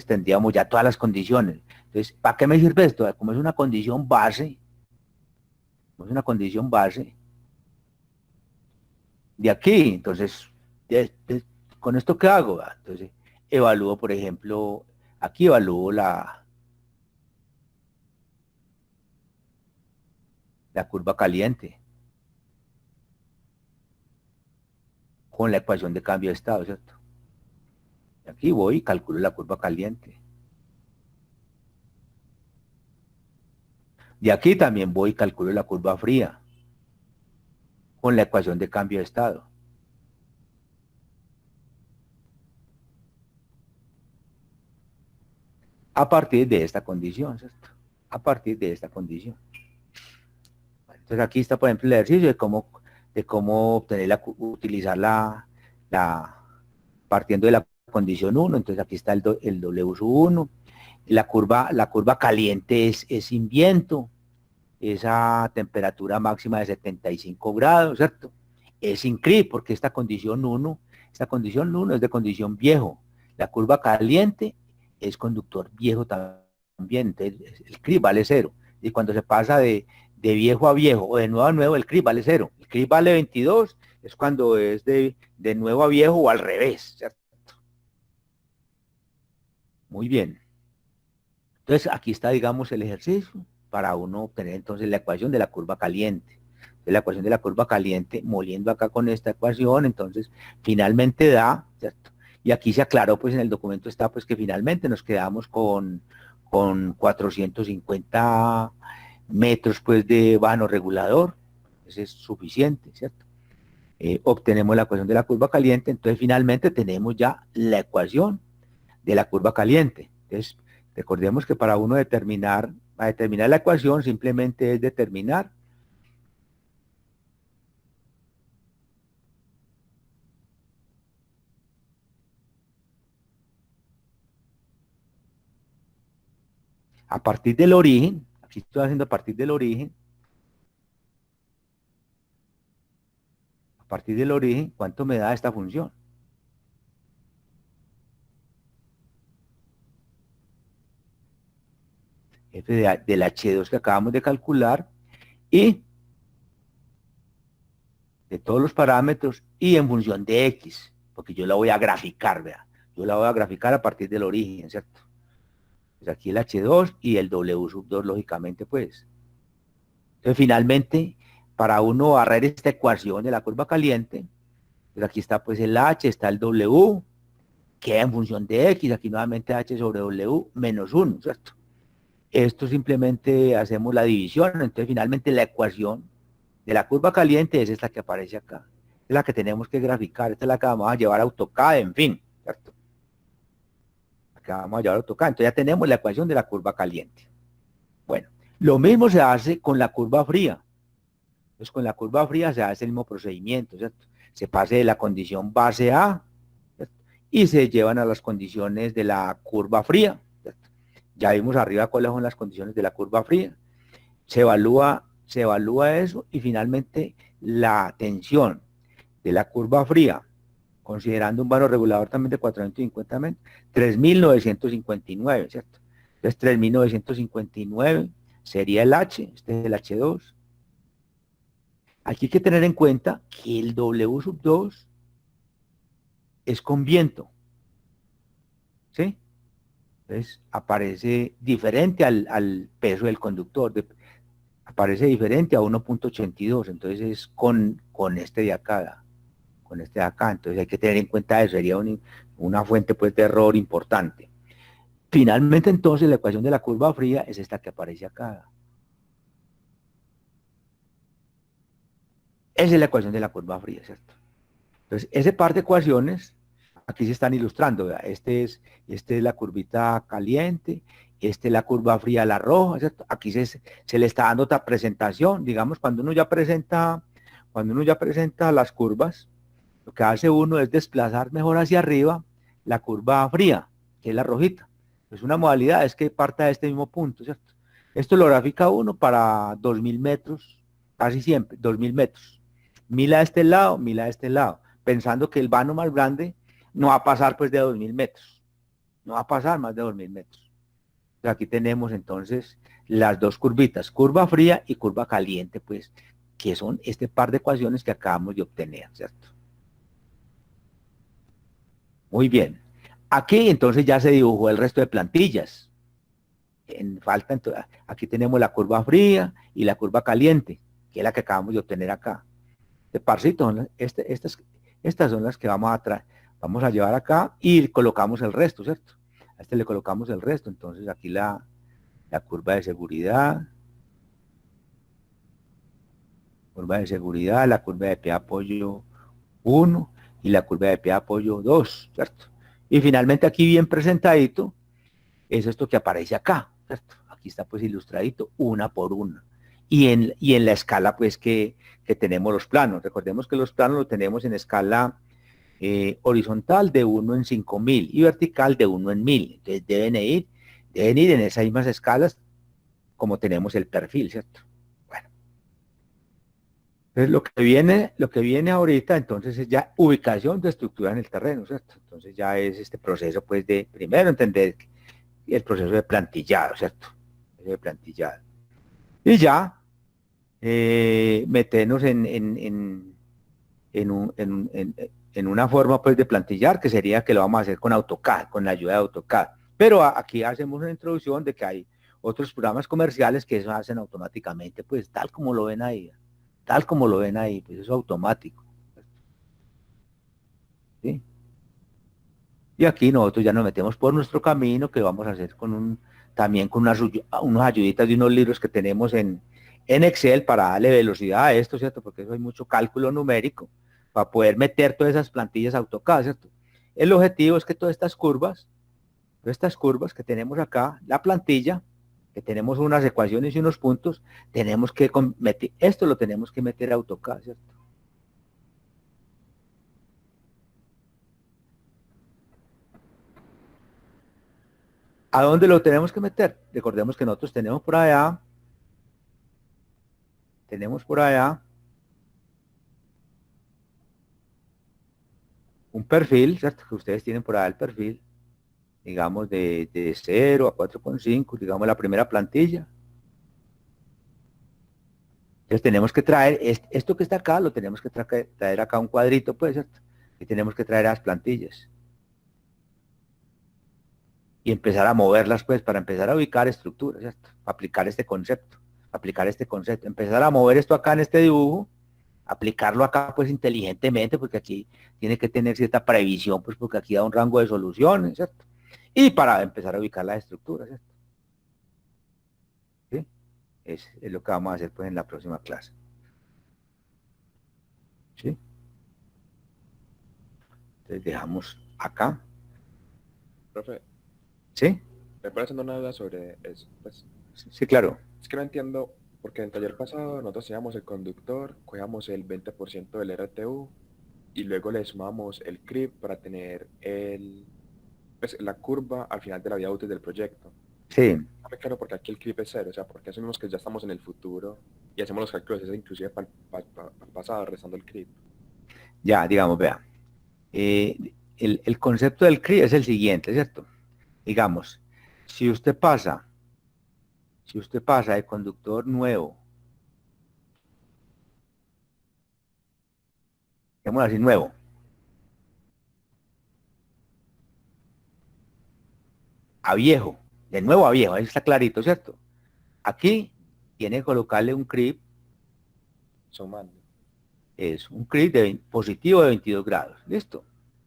[SPEAKER 1] Tendríamos ya todas las condiciones. Entonces, ¿para qué me sirve esto? Como es una condición base, como es una condición base, de aquí, entonces, ¿con esto qué hago? Entonces, evalúo, por ejemplo, aquí evalúo la curva caliente con la ecuación de cambio de estado, ¿cierto? Aquí voy y calculo la curva caliente. De aquí también voy y calculo la curva fría con la ecuación de cambio de estado. A partir de esta condición, ¿cierto? A partir de esta condición. Entonces aquí está, por ejemplo, el ejercicio de cómo obtener utilizar partiendo de la condición 1. Entonces aquí está el W sub 1. La curva caliente es sin viento, esa temperatura máxima de 75 grados, ¿cierto? Es sin CRI, porque esta condición 1 es de condición viejo. La curva caliente es conductor viejo también, entonces el CRI vale 0. Y cuando se pasa de viejo a viejo o de nuevo a nuevo, el CRI vale 0. El CRI vale 22, es cuando es de nuevo a viejo o al revés, ¿cierto? Muy bien. Entonces aquí está, digamos, el ejercicio para uno obtener entonces la ecuación de la curva caliente. La ecuación de la curva caliente, moliendo acá con esta ecuación, entonces finalmente da, ¿cierto? Y aquí se aclaró, pues en el documento está, pues que finalmente nos quedamos con 450 metros, pues de vano regulador. Ese es suficiente, ¿cierto? Obtenemos la ecuación de la curva caliente, entonces finalmente tenemos ya la ecuación de la curva caliente. Entonces, recordemos que para uno determinar la ecuación simplemente es determinar a partir del origen, aquí estoy haciendo a partir del origen, ¿cuánto me da esta función? F del H2 que acabamos de calcular y de todos los parámetros y en función de X, porque yo la voy a graficar, vea. Yo la voy a graficar a partir del origen, ¿cierto? Pues aquí el H2 y el W sub 2, lógicamente, pues. Entonces, finalmente, para uno barrer esta ecuación de la curva caliente, pues aquí está pues el H, está el W, queda en función de X, aquí nuevamente H sobre W menos 1, ¿cierto? Esto simplemente hacemos la división, entonces finalmente la ecuación de la curva caliente es esta que aparece acá. Es la que tenemos que graficar, esta es la que vamos a llevar a AutoCAD, en fin, ¿cierto? La que vamos a llevar a AutoCAD, entonces ya tenemos la ecuación de la curva caliente. Bueno, lo mismo se hace con la curva fría. Entonces con la curva fría se hace el mismo procedimiento, ¿cierto? Se pasa de la condición base A, ¿cierto? Y se llevan a las condiciones de la curva fría, ¿cierto? Ya vimos arriba cuáles son las condiciones de la curva fría. Se evalúa eso y finalmente la tensión de la curva fría, considerando un valor regulador también de 450 metros, 3.959, ¿cierto? Entonces 3.959 sería el H, este es el H2. Aquí hay que tener en cuenta que el W sub 2 es con viento, ¿sí? Entonces aparece diferente al peso del conductor, aparece diferente a 1.82, entonces es con este de acá, entonces hay que tener en cuenta eso, sería una fuente pues de error importante. Finalmente entonces la ecuación de la curva fría es esta que aparece acá. Esa es la ecuación de la curva fría, ¿cierto? Entonces, ese par de ecuaciones aquí se están ilustrando. ¿Verdad? Este es la curvita caliente, este es la curva fría, la roja, ¿cierto? Aquí se le está dando otra presentación. Digamos, cuando uno ya presenta las curvas, lo que hace uno es desplazar mejor hacia arriba la curva fría, que es la rojita. Es una modalidad, es que parta de este mismo punto, ¿cierto? Esto lo grafica uno para 2.000 metros, casi siempre, 2.000 metros. 1.000 a este lado, 1.000 a este lado, pensando que el vano más grande no va a pasar pues de 2.000 metros, no va a pasar más de 2.000 metros. Entonces, aquí tenemos entonces las dos curvitas, curva fría y curva caliente, pues, que son este par de ecuaciones que acabamos de obtener, ¿cierto? Muy bien. Aquí entonces ya se dibujó el resto de plantillas. Aquí tenemos la curva fría y la curva caliente, que es la que acabamos de obtener acá. De parcito, estas son las que vamos a llevar acá y colocamos el resto, ¿cierto? A este le colocamos el resto, entonces aquí la curva de seguridad, curva de seguridad, la curva de pie de apoyo 1 y la curva de pie de apoyo 2, ¿cierto? Y finalmente aquí bien presentadito es esto que aparece acá, ¿cierto? Aquí está pues ilustradito una por una. Y en la escala pues que tenemos los planos. Recordemos que los planos los tenemos en escala horizontal de 1 en 5000 y vertical de 1 en 1000. Entonces deben ir en esas mismas escalas como tenemos el perfil, ¿cierto? Bueno, entonces lo que viene ahorita entonces es ya ubicación de estructura en el terreno, ¿cierto? Entonces ya es este proceso pues de primero entender el proceso de plantillado, ¿cierto? De plantillado. Y ya meternos en una forma pues de plantillar que sería que lo vamos a hacer con AutoCAD, con la ayuda de AutoCAD. Pero aquí hacemos una introducción de que hay otros programas comerciales que eso hacen automáticamente, pues tal como lo ven ahí, pues eso es automático. ¿Sí? Y aquí nosotros ya nos metemos por nuestro camino que vamos a hacer también con unas ayuditas de unos libros que tenemos en Excel para darle velocidad a esto, ¿cierto? Porque eso hay mucho cálculo numérico para poder meter todas esas plantillas AutoCAD, ¿cierto? El objetivo es que todas estas curvas que tenemos acá, la plantilla, que tenemos unas ecuaciones y unos puntos, tenemos que meter, esto lo tenemos que meter a AutoCAD, ¿cierto? ¿A dónde lo tenemos que meter? Recordemos que nosotros tenemos por allá un perfil, ¿cierto? Que ustedes tienen por allá el perfil, digamos de 0 a 4,5, digamos la primera plantilla. Entonces tenemos que traer, esto que está acá, lo tenemos que traer acá un cuadrito, pues, ¿cierto? Y tenemos que traer a las plantillas. Y empezar a moverlas, pues, para empezar a ubicar estructuras, ¿cierto? Aplicar este concepto, empezar a mover esto acá en este dibujo, aplicarlo acá, pues, inteligentemente, porque aquí tiene que tener cierta previsión, pues, porque aquí da un rango de soluciones, ¿cierto? Y para empezar a ubicar las estructuras, ¿cierto? ¿Sí? Es lo que vamos a hacer, pues, en la próxima clase. ¿Sí? Entonces dejamos acá.
[SPEAKER 2] Profe,
[SPEAKER 1] ¿Sí?
[SPEAKER 2] me parece una duda sobre eso. Pues,
[SPEAKER 1] Sí, claro.
[SPEAKER 2] es que no entiendo, porque en el taller pasado nosotros teníamos el conductor, cogíamos el 20% del RTU y luego le sumamos el CRIP para tener pues, la curva al final de la vida útil del proyecto.
[SPEAKER 1] Sí.
[SPEAKER 2] No me claro porque aquí el CRIP es cero, o sea, porque asumimos que ya estamos en el futuro y hacemos los cálculos ese inclusive para el pasado, restando el CRIP.
[SPEAKER 1] Ya, digamos, vea. El concepto del CRI es el siguiente, ¿cierto? Digamos, si usted pasa, de conductor nuevo, digamos así, nuevo, a viejo, de nuevo a viejo, ahí está clarito, ¿cierto? Aquí tiene que colocarle un CRIP,
[SPEAKER 2] Sumando.
[SPEAKER 1] es un CRIP positivo de 22 grados, ¿listo?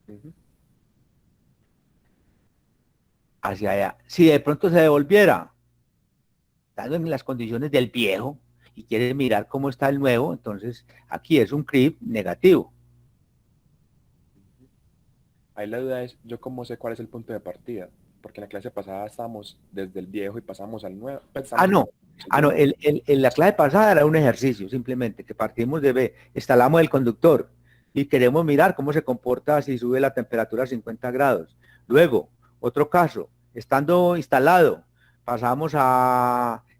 [SPEAKER 2] Ujú.
[SPEAKER 1] Hacia allá. Si de pronto se devolviera, estando en las condiciones del viejo, y quiere mirar cómo está el nuevo, entonces aquí es un CRIP negativo.
[SPEAKER 2] Ahí la duda es, ¿yo cómo sé cuál es el punto de partida? Porque en la clase pasada estábamos desde el viejo y pasamos al nuevo.
[SPEAKER 1] Ah,
[SPEAKER 2] Pensamos
[SPEAKER 1] no. Ah, no, la clase pasada era un ejercicio, simplemente, que partimos de B, instalamos el conductor y queremos mirar cómo se comporta si sube la temperatura a 50 grados. Luego, otro caso, estando instalado,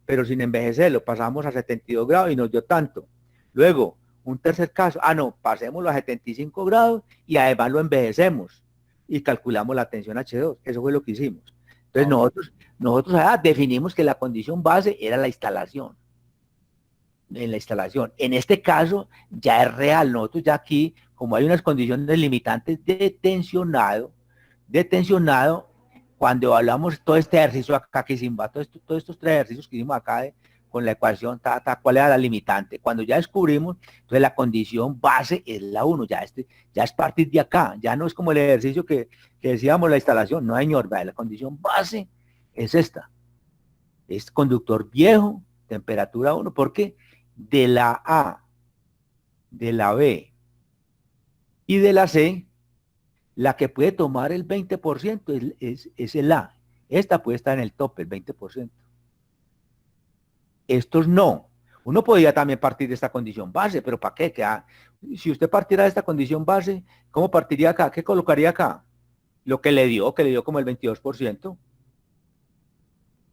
[SPEAKER 1] pero sin envejecerlo, pasamos a 72 grados y nos dio tanto. Luego, un tercer caso, no, pasémoslo a 75 grados y además lo envejecemos y calculamos la tensión H2. Eso fue lo que hicimos. Entonces
[SPEAKER 2] Ok.
[SPEAKER 1] nosotros definimos que la condición base era la instalación. En la instalación. En este caso ya es real. Nosotros ya aquí, como hay unas condiciones limitantes de tensionado, cuando hablamos todo este ejercicio acá que hicimos, todos estos tres ejercicios que hicimos acá con la ecuación, cuál era la limitante. Cuando ya descubrimos, entonces la condición base es la 1, ya es partir de acá, ya no es como el ejercicio que decíamos la instalación, no señor, la condición base es esta, es conductor viejo, temperatura 1, porque de la A de la B y de la C, la que puede tomar el 20% es el A. Esta puede estar en el tope, el 20%. Estos no. Uno podría también partir de esta condición base, pero ¿para qué? Si usted partiera de esta condición base, ¿cómo partiría acá? ¿Qué colocaría acá? Lo que le dio como el 22%.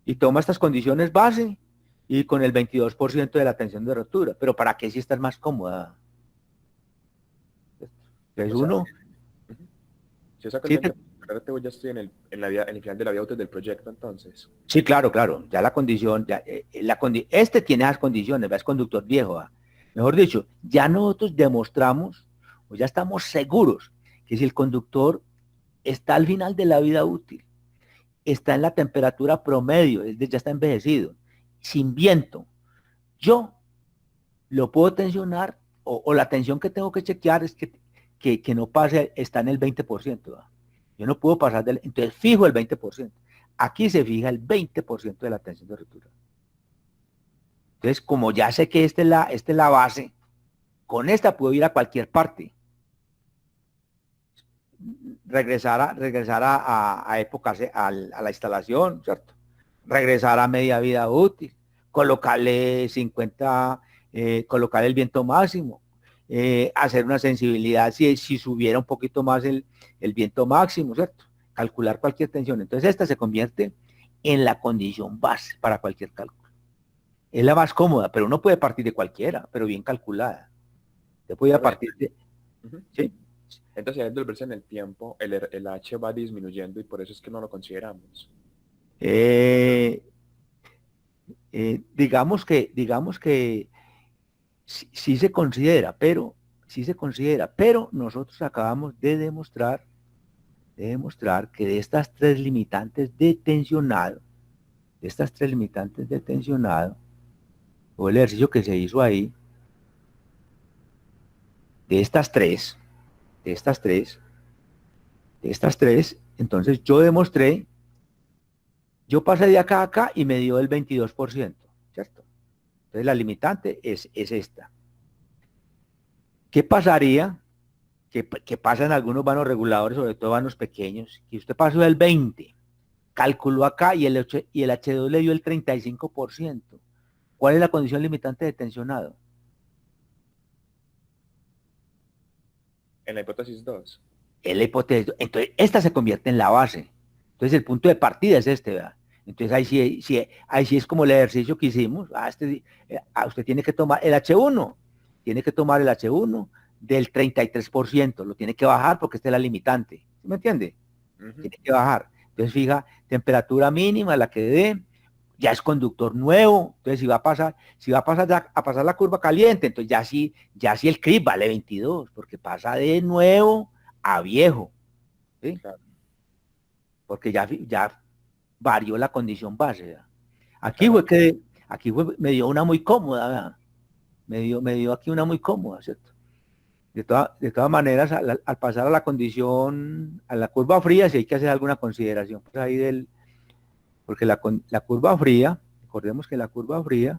[SPEAKER 1] Y toma estas condiciones base y con el 22% de la tensión de rotura. Pero ¿para qué si estás más cómoda? Entonces
[SPEAKER 2] O sea,
[SPEAKER 1] uno,
[SPEAKER 2] ujú. Si yo saco el
[SPEAKER 1] sí,
[SPEAKER 2] 20%, RTU ya estoy en el final de la vía útil del proyecto, entonces.
[SPEAKER 1] sí, claro, claro. Ya la condición, este tiene esas condiciones, ¿va? Es conductor viejo. ¿Va? Mejor dicho, ya nosotros demostramos, o ya estamos seguros, que si el conductor está al final de la vida útil, está en la temperatura promedio, es decir, ya está envejecido, sin viento, yo lo puedo tensionar, o la tensión que tengo que chequear es que no pase, está en el 20%. ¿Va? Yo no puedo pasar entonces fijo el 20%. Aquí se fija el 20% de la tensión de rotura. Entonces, como ya sé que esta es la base, con esta puedo ir a cualquier parte. Regresar a épocas, a la instalación, ¿cierto? Regresar a media vida útil, colocarle 50, colocar el viento máximo, hacer una sensibilidad si subiera un poquito más el viento máximo, ¿cierto? Calcular cualquier tensión. Entonces esta se convierte en la condición base para cualquier cálculo. Es la más cómoda, pero uno puede partir de cualquiera, pero bien calculada. Se puede
[SPEAKER 2] Profe,
[SPEAKER 1] partir de,
[SPEAKER 2] ujú.
[SPEAKER 1] ¿sí?
[SPEAKER 2] Entonces, al volverse en el tiempo, el H va disminuyendo y por eso es que no lo consideramos.
[SPEAKER 1] Eh, digamos que sí se considera, pero nosotros acabamos de demostrar que de estas tres limitantes de tensionado, o el ejercicio que se hizo ahí, de estas tres, de estas tres, de estas tres, entonces yo pasé de acá a acá y me dio el 22%, ¿cierto? Entonces la limitante es esta. ¿Qué pasaría? Que pasa en algunos vanos reguladores, sobre todo vanos pequeños, que usted pasó del 20, calculó acá y el H2 le dio el 35%. ¿Cuál es la condición limitante de tensionado?
[SPEAKER 2] En la hipótesis 2.
[SPEAKER 1] Es la hipótesis. Entonces, esta se convierte en la base. Entonces, el punto de partida es este, ¿verdad? Entonces, ahí sí es como el ejercicio que hicimos. Usted tiene que tomar el H1, tiene que tomar el H1 del 33%, lo tiene que bajar porque esta es la limitante. ¿Sí me entiende?
[SPEAKER 2] Ujú.
[SPEAKER 1] Tiene que bajar. Entonces, fija, temperatura mínima, la que dé, ya es conductor nuevo, entonces si va a pasar a pasar la curva caliente, entonces ya sí el CRIP vale 22, porque pasa de nuevo a viejo, ¿sí?
[SPEAKER 2] Claro,
[SPEAKER 1] Porque ya varió la condición base. ¿verdad? Aquí
[SPEAKER 2] claro.
[SPEAKER 1] fue que, me dio una muy cómoda, ¿verdad? Me dio aquí una muy cómoda, ¿cierto? De todas maneras, al pasar a la condición, a la curva fría, sí hay que hacer alguna consideración pues, ahí porque la curva fría, recordemos que la curva fría,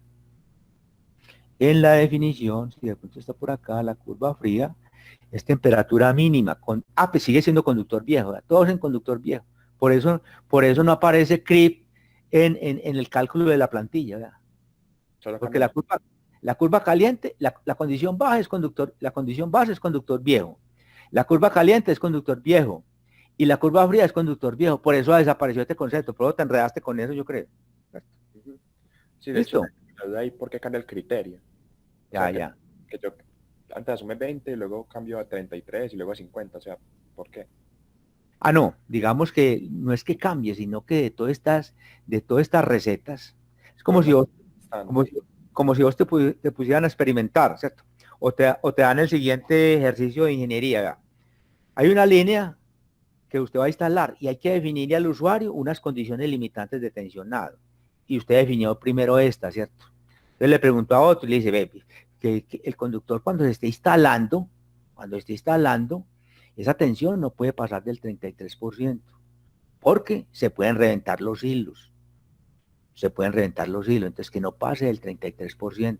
[SPEAKER 1] en la definición, si de pronto está por acá, la curva fría, es temperatura mínima, pues sigue siendo conductor viejo, ¿verdad? Todos en conductor viejo. Por eso no aparece CRIP en el cálculo de la plantilla, ¿verdad?
[SPEAKER 2] Solo
[SPEAKER 1] Porque
[SPEAKER 2] cambia.
[SPEAKER 1] la curva caliente, la condición baja es la condición base es conductor viejo. La curva caliente es conductor viejo. Y la curva fría es conductor viejo. Por eso desapareció este concepto. Pero te enredaste con eso, yo creo.
[SPEAKER 2] Ujú. Sí, de hecho,
[SPEAKER 1] ¿Listo?
[SPEAKER 2] la duda ahí por qué cambia el criterio. O
[SPEAKER 1] Ya,
[SPEAKER 2] sea,
[SPEAKER 1] ya.
[SPEAKER 2] que yo antes asume 20 y luego cambio a 33 y luego a 50. O sea, ¿por qué?
[SPEAKER 1] Ah, no, digamos que no es que cambie, sino que de todas estas recetas, es como si
[SPEAKER 2] Normal.
[SPEAKER 1] vos, como
[SPEAKER 2] Bastante.
[SPEAKER 1] si, como si vos te pusieran a experimentar, ¿cierto? O te dan el siguiente ejercicio de ingeniería. ¿verdad? Hay una línea que usted va a instalar y hay que definirle al usuario unas condiciones limitantes de tensionado. Y usted definió primero esta, ¿cierto? Entonces le preguntó a otro y le dice, ve, que el conductor cuando esté instalando, esa tensión no puede pasar del 33%, porque se pueden reventar los hilos. Entonces que no pase del 33%.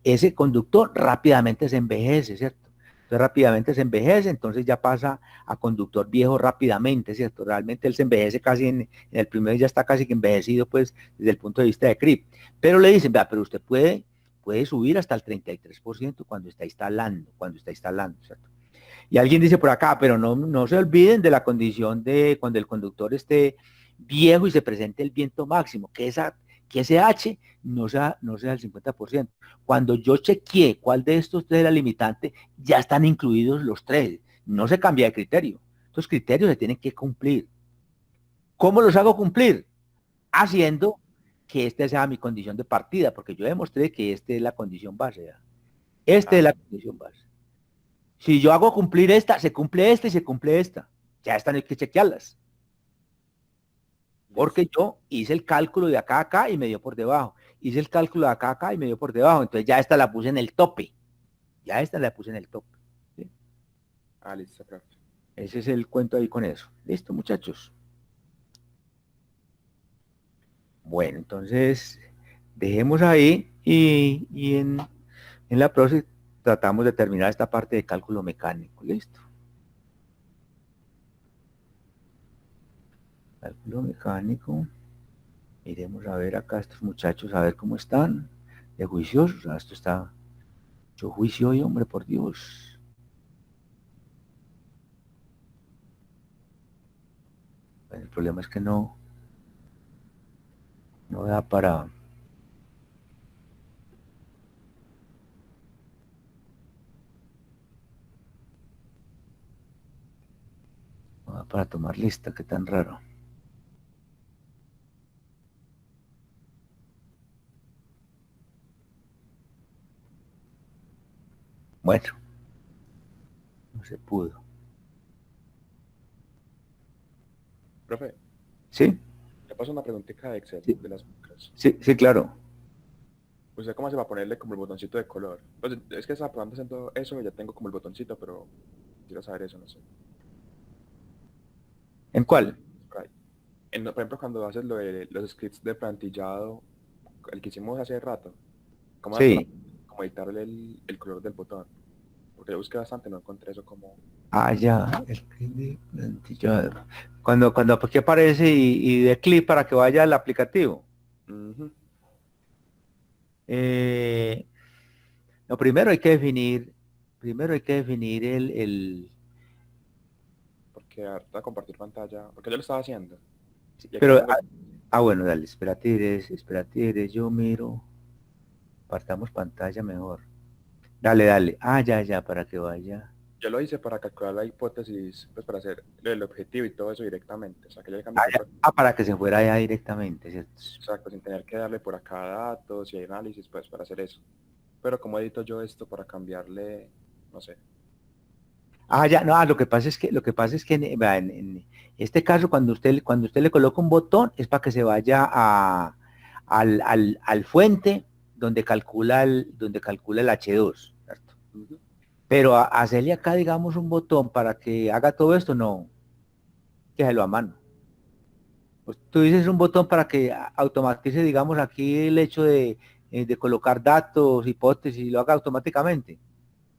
[SPEAKER 1] ese conductor rápidamente se envejece, ¿cierto? Entonces rápidamente se envejece, entonces ya pasa a conductor viejo rápidamente, ¿cierto? Realmente él se envejece casi en el primer, ya está casi que envejecido, pues, desde el punto de vista de CRIP. Pero le dicen, vea, pero usted puede subir hasta el 33% cuando está instalando, ¿cierto? Y alguien dice por acá, pero no se olviden de la condición de cuando el conductor esté viejo y se presente el viento máximo, que ese H no sea el 50%. Cuando yo chequeé cuál de estos tres era limitante, ya están incluidos los tres. No se cambia de criterio. Estos criterios se tienen que cumplir. ¿Cómo los hago cumplir? Haciendo que esta sea mi condición de partida, porque yo demostré que esta es la condición base. ¿Ya? Esta es
[SPEAKER 2] Ah,
[SPEAKER 1] la condición base. Si yo hago cumplir esta, se cumple esta y se cumple esta. Ya están, hay que chequearlas.
[SPEAKER 2] listo.
[SPEAKER 1] Porque yo hice el cálculo de acá a acá y me dio por debajo. Hice el cálculo de acá a acá y me dio por debajo. Entonces ya esta la puse en el tope. Ya esta la puse en el tope. ¿Sí?
[SPEAKER 2] Ah, listo, profe.
[SPEAKER 1] Ese es el cuento ahí con eso. Listo, muchachos. Bueno, entonces dejemos ahí y en la próxima tratamos de terminar esta parte de cálculo mecánico. Listo. Cálculo mecánico. Iremos a ver acá a estos muchachos, a ver cómo están. De juiciosos. Ah, esto está mucho juicio hoy, hombre, por Dios. Bueno, el problema es que no da no da para tomar lista, qué tan raro. Bueno, no se pudo.
[SPEAKER 2] Profe,
[SPEAKER 1] ¿Sí?
[SPEAKER 2] le paso una preguntita de Excel
[SPEAKER 1] Sí,
[SPEAKER 2] de las micros.
[SPEAKER 1] sí, sí, claro.
[SPEAKER 2] ¿Usted cómo se va a ponerle como el botoncito de color? Pues es que estaba probando haciendo eso, ya tengo como el botoncito, pero quiero saber eso, no sé.
[SPEAKER 1] ¿En cuál?
[SPEAKER 2] Por ahí. Por ejemplo, cuando haces lo de los scripts de plantillado, el que hicimos hace rato, ¿cómo das para
[SPEAKER 1] Sí.
[SPEAKER 2] como editarle el color del botón? Porque yo busqué bastante, no encontré eso como...
[SPEAKER 1] Ah, ya. El clip de plantilla. Cuando aquí aparece y de clic para que vaya al aplicativo.
[SPEAKER 2] Ujú.
[SPEAKER 1] Eh, no, primero hay que definir
[SPEAKER 2] Porque harta compartir pantalla, porque yo lo estaba haciendo. Y aquí
[SPEAKER 1] pero,
[SPEAKER 2] tengo el...
[SPEAKER 1] bueno, dale, espérate, Iris, yo miro, partamos pantalla mejor. Dale, dale. Ah, ya, para que vaya.
[SPEAKER 2] Yo lo hice para calcular la hipótesis, pues para hacer el objetivo y todo eso directamente. O sea, que yo le cambio,
[SPEAKER 1] Ah,
[SPEAKER 2] por ejemplo,
[SPEAKER 1] para que se fuera ya directamente, ¿cierto?
[SPEAKER 2] exacto, sin tener que darle por acá datos y análisis, pues para hacer eso. Pero ¿cómo edito yo esto para cambiarle, no sé?
[SPEAKER 1] Ah, ya, no, lo que pasa es que en este caso, cuando usted le coloca un botón, es para que se vaya al fuente donde calcula el H2, ¿cierto?
[SPEAKER 2] Ujú.
[SPEAKER 1] Pero hacerle acá, digamos, un botón para que haga todo esto, no, que se lo a mano. Pues tú dices un botón para que automatice, digamos, aquí el hecho de colocar datos, hipótesis, y lo haga automáticamente.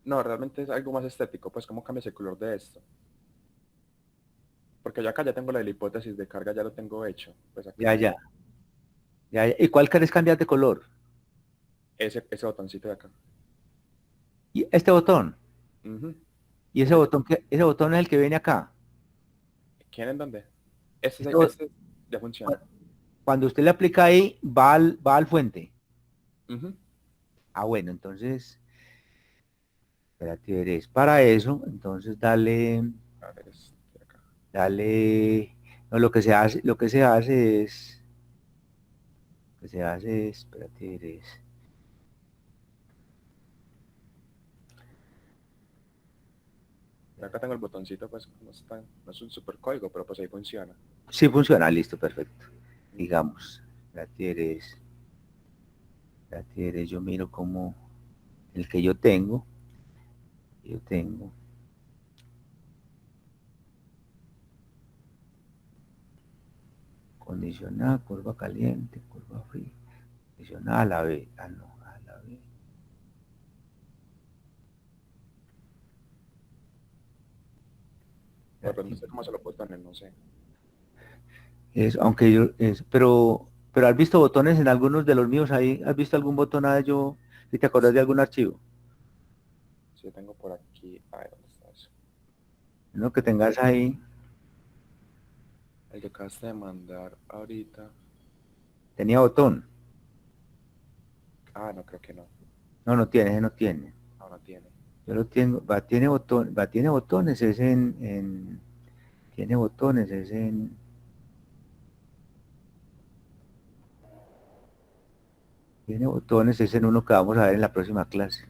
[SPEAKER 2] No, realmente es algo más estético, pues ¿cómo cambias el color de esto? Porque yo acá ya tengo la de la hipótesis de carga, ya lo tengo hecho. Pues
[SPEAKER 1] Ya,
[SPEAKER 2] acá
[SPEAKER 1] ya, ya. ¿Y cuál querés cambiar de color?
[SPEAKER 2] ese botoncito de acá.
[SPEAKER 1] Y este botón.
[SPEAKER 2] Ujú.
[SPEAKER 1] Y ese
[SPEAKER 2] Ese,
[SPEAKER 1] botón, ese botón es el que viene acá.
[SPEAKER 2] ¿quién en dónde?
[SPEAKER 1] Este bot-
[SPEAKER 2] Este ya funciona.
[SPEAKER 1] Cuando usted le aplica ahí, va al fuente.
[SPEAKER 2] Ujú.
[SPEAKER 1] Ah, bueno, entonces, espérate, es para eso. Entonces,
[SPEAKER 2] A ver, es de acá.
[SPEAKER 1] dale. No, lo que se hace es, espérate,
[SPEAKER 2] Y acá tengo el botoncito, pues no está, no es un super código, pero pues ahí funciona.
[SPEAKER 1] sí funciona, listo, perfecto.
[SPEAKER 2] Ujú.
[SPEAKER 1] Digamos, espérate, yo miro como el que yo tengo, condicional, curva caliente, curva fría, condicional a la B, no, a la B.
[SPEAKER 2] Pero no sé cómo se lo botones, no sé.
[SPEAKER 1] Aunque yo, pero ¿has visto botones en algunos de los míos ahí? ¿Has visto algún botón a yo, si te acuerdas de
[SPEAKER 2] Sí,
[SPEAKER 1] algún archivo?
[SPEAKER 2] sí, tengo por aquí. Ay, ¿dónde está eso?
[SPEAKER 1] Uno que tengas ahí,
[SPEAKER 2] El que acabaste de mandar ahorita.
[SPEAKER 1] tenía botón.
[SPEAKER 2] Ah, no, creo que no.
[SPEAKER 1] No, no tiene, ese no tiene.
[SPEAKER 2] No, no tiene.
[SPEAKER 1] Yo lo tengo, tiene botón, tiene botones, es tiene botones, tiene botones, es en uno que vamos a ver en la próxima clase.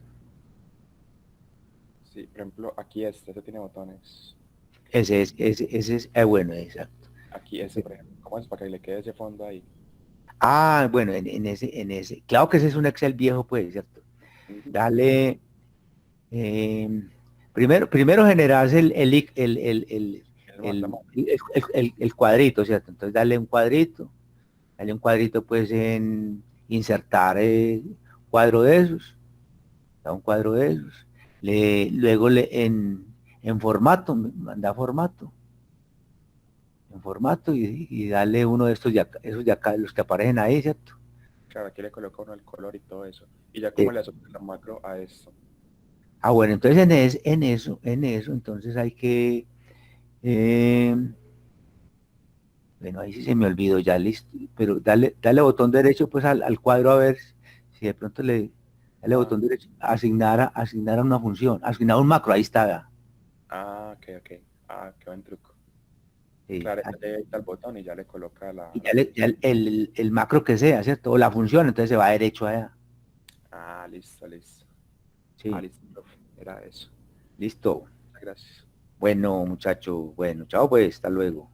[SPEAKER 2] Sí, por ejemplo, aquí este tiene botones.
[SPEAKER 1] Ese es, bueno, exacto.
[SPEAKER 2] Aquí este, por ejemplo. ¿Cómo es para que le quede ese fondo ahí?
[SPEAKER 1] Ah, bueno, claro que ese es un Excel viejo, pues, ¿cierto?
[SPEAKER 2] Ujú.
[SPEAKER 1] Dale, primero generas
[SPEAKER 2] La mano.
[SPEAKER 1] el cuadrito, ¿cierto? Entonces dale un cuadrito, pues, en insertar cuadro de esos, da un cuadro de esos. Luego en formato, manda formato, en formato y dale uno de estos de acá, esos de acá, los que aparecen ahí, ¿cierto?
[SPEAKER 2] Claro, aquí le coloca uno el color y todo eso. Y ya
[SPEAKER 1] Eh,
[SPEAKER 2] como le asocia la macro a esto.
[SPEAKER 1] bueno, entonces en eso, entonces hay que, eh, bueno, ahí sí se me olvidó ya, listo, pero dale botón derecho pues al cuadro a ver si de pronto dale
[SPEAKER 2] Ah,
[SPEAKER 1] botón derecho, asignar a una función, asignar un macro, ahí está,
[SPEAKER 2] ah, ok, ok. Ah, qué buen truco.
[SPEAKER 1] sí,
[SPEAKER 2] Claro, ya le edita el botón y ya le coloca
[SPEAKER 1] y
[SPEAKER 2] la
[SPEAKER 1] ya
[SPEAKER 2] función.
[SPEAKER 1] el macro que sea, ¿cierto? O la función, entonces se va derecho allá,
[SPEAKER 2] Ah, listo, listo. Ah,
[SPEAKER 1] sí,
[SPEAKER 2] listo, profe. Era eso.
[SPEAKER 1] listo.
[SPEAKER 2] Muchas gracias.
[SPEAKER 1] Bueno, muchacho, bueno, chao pues, hasta luego.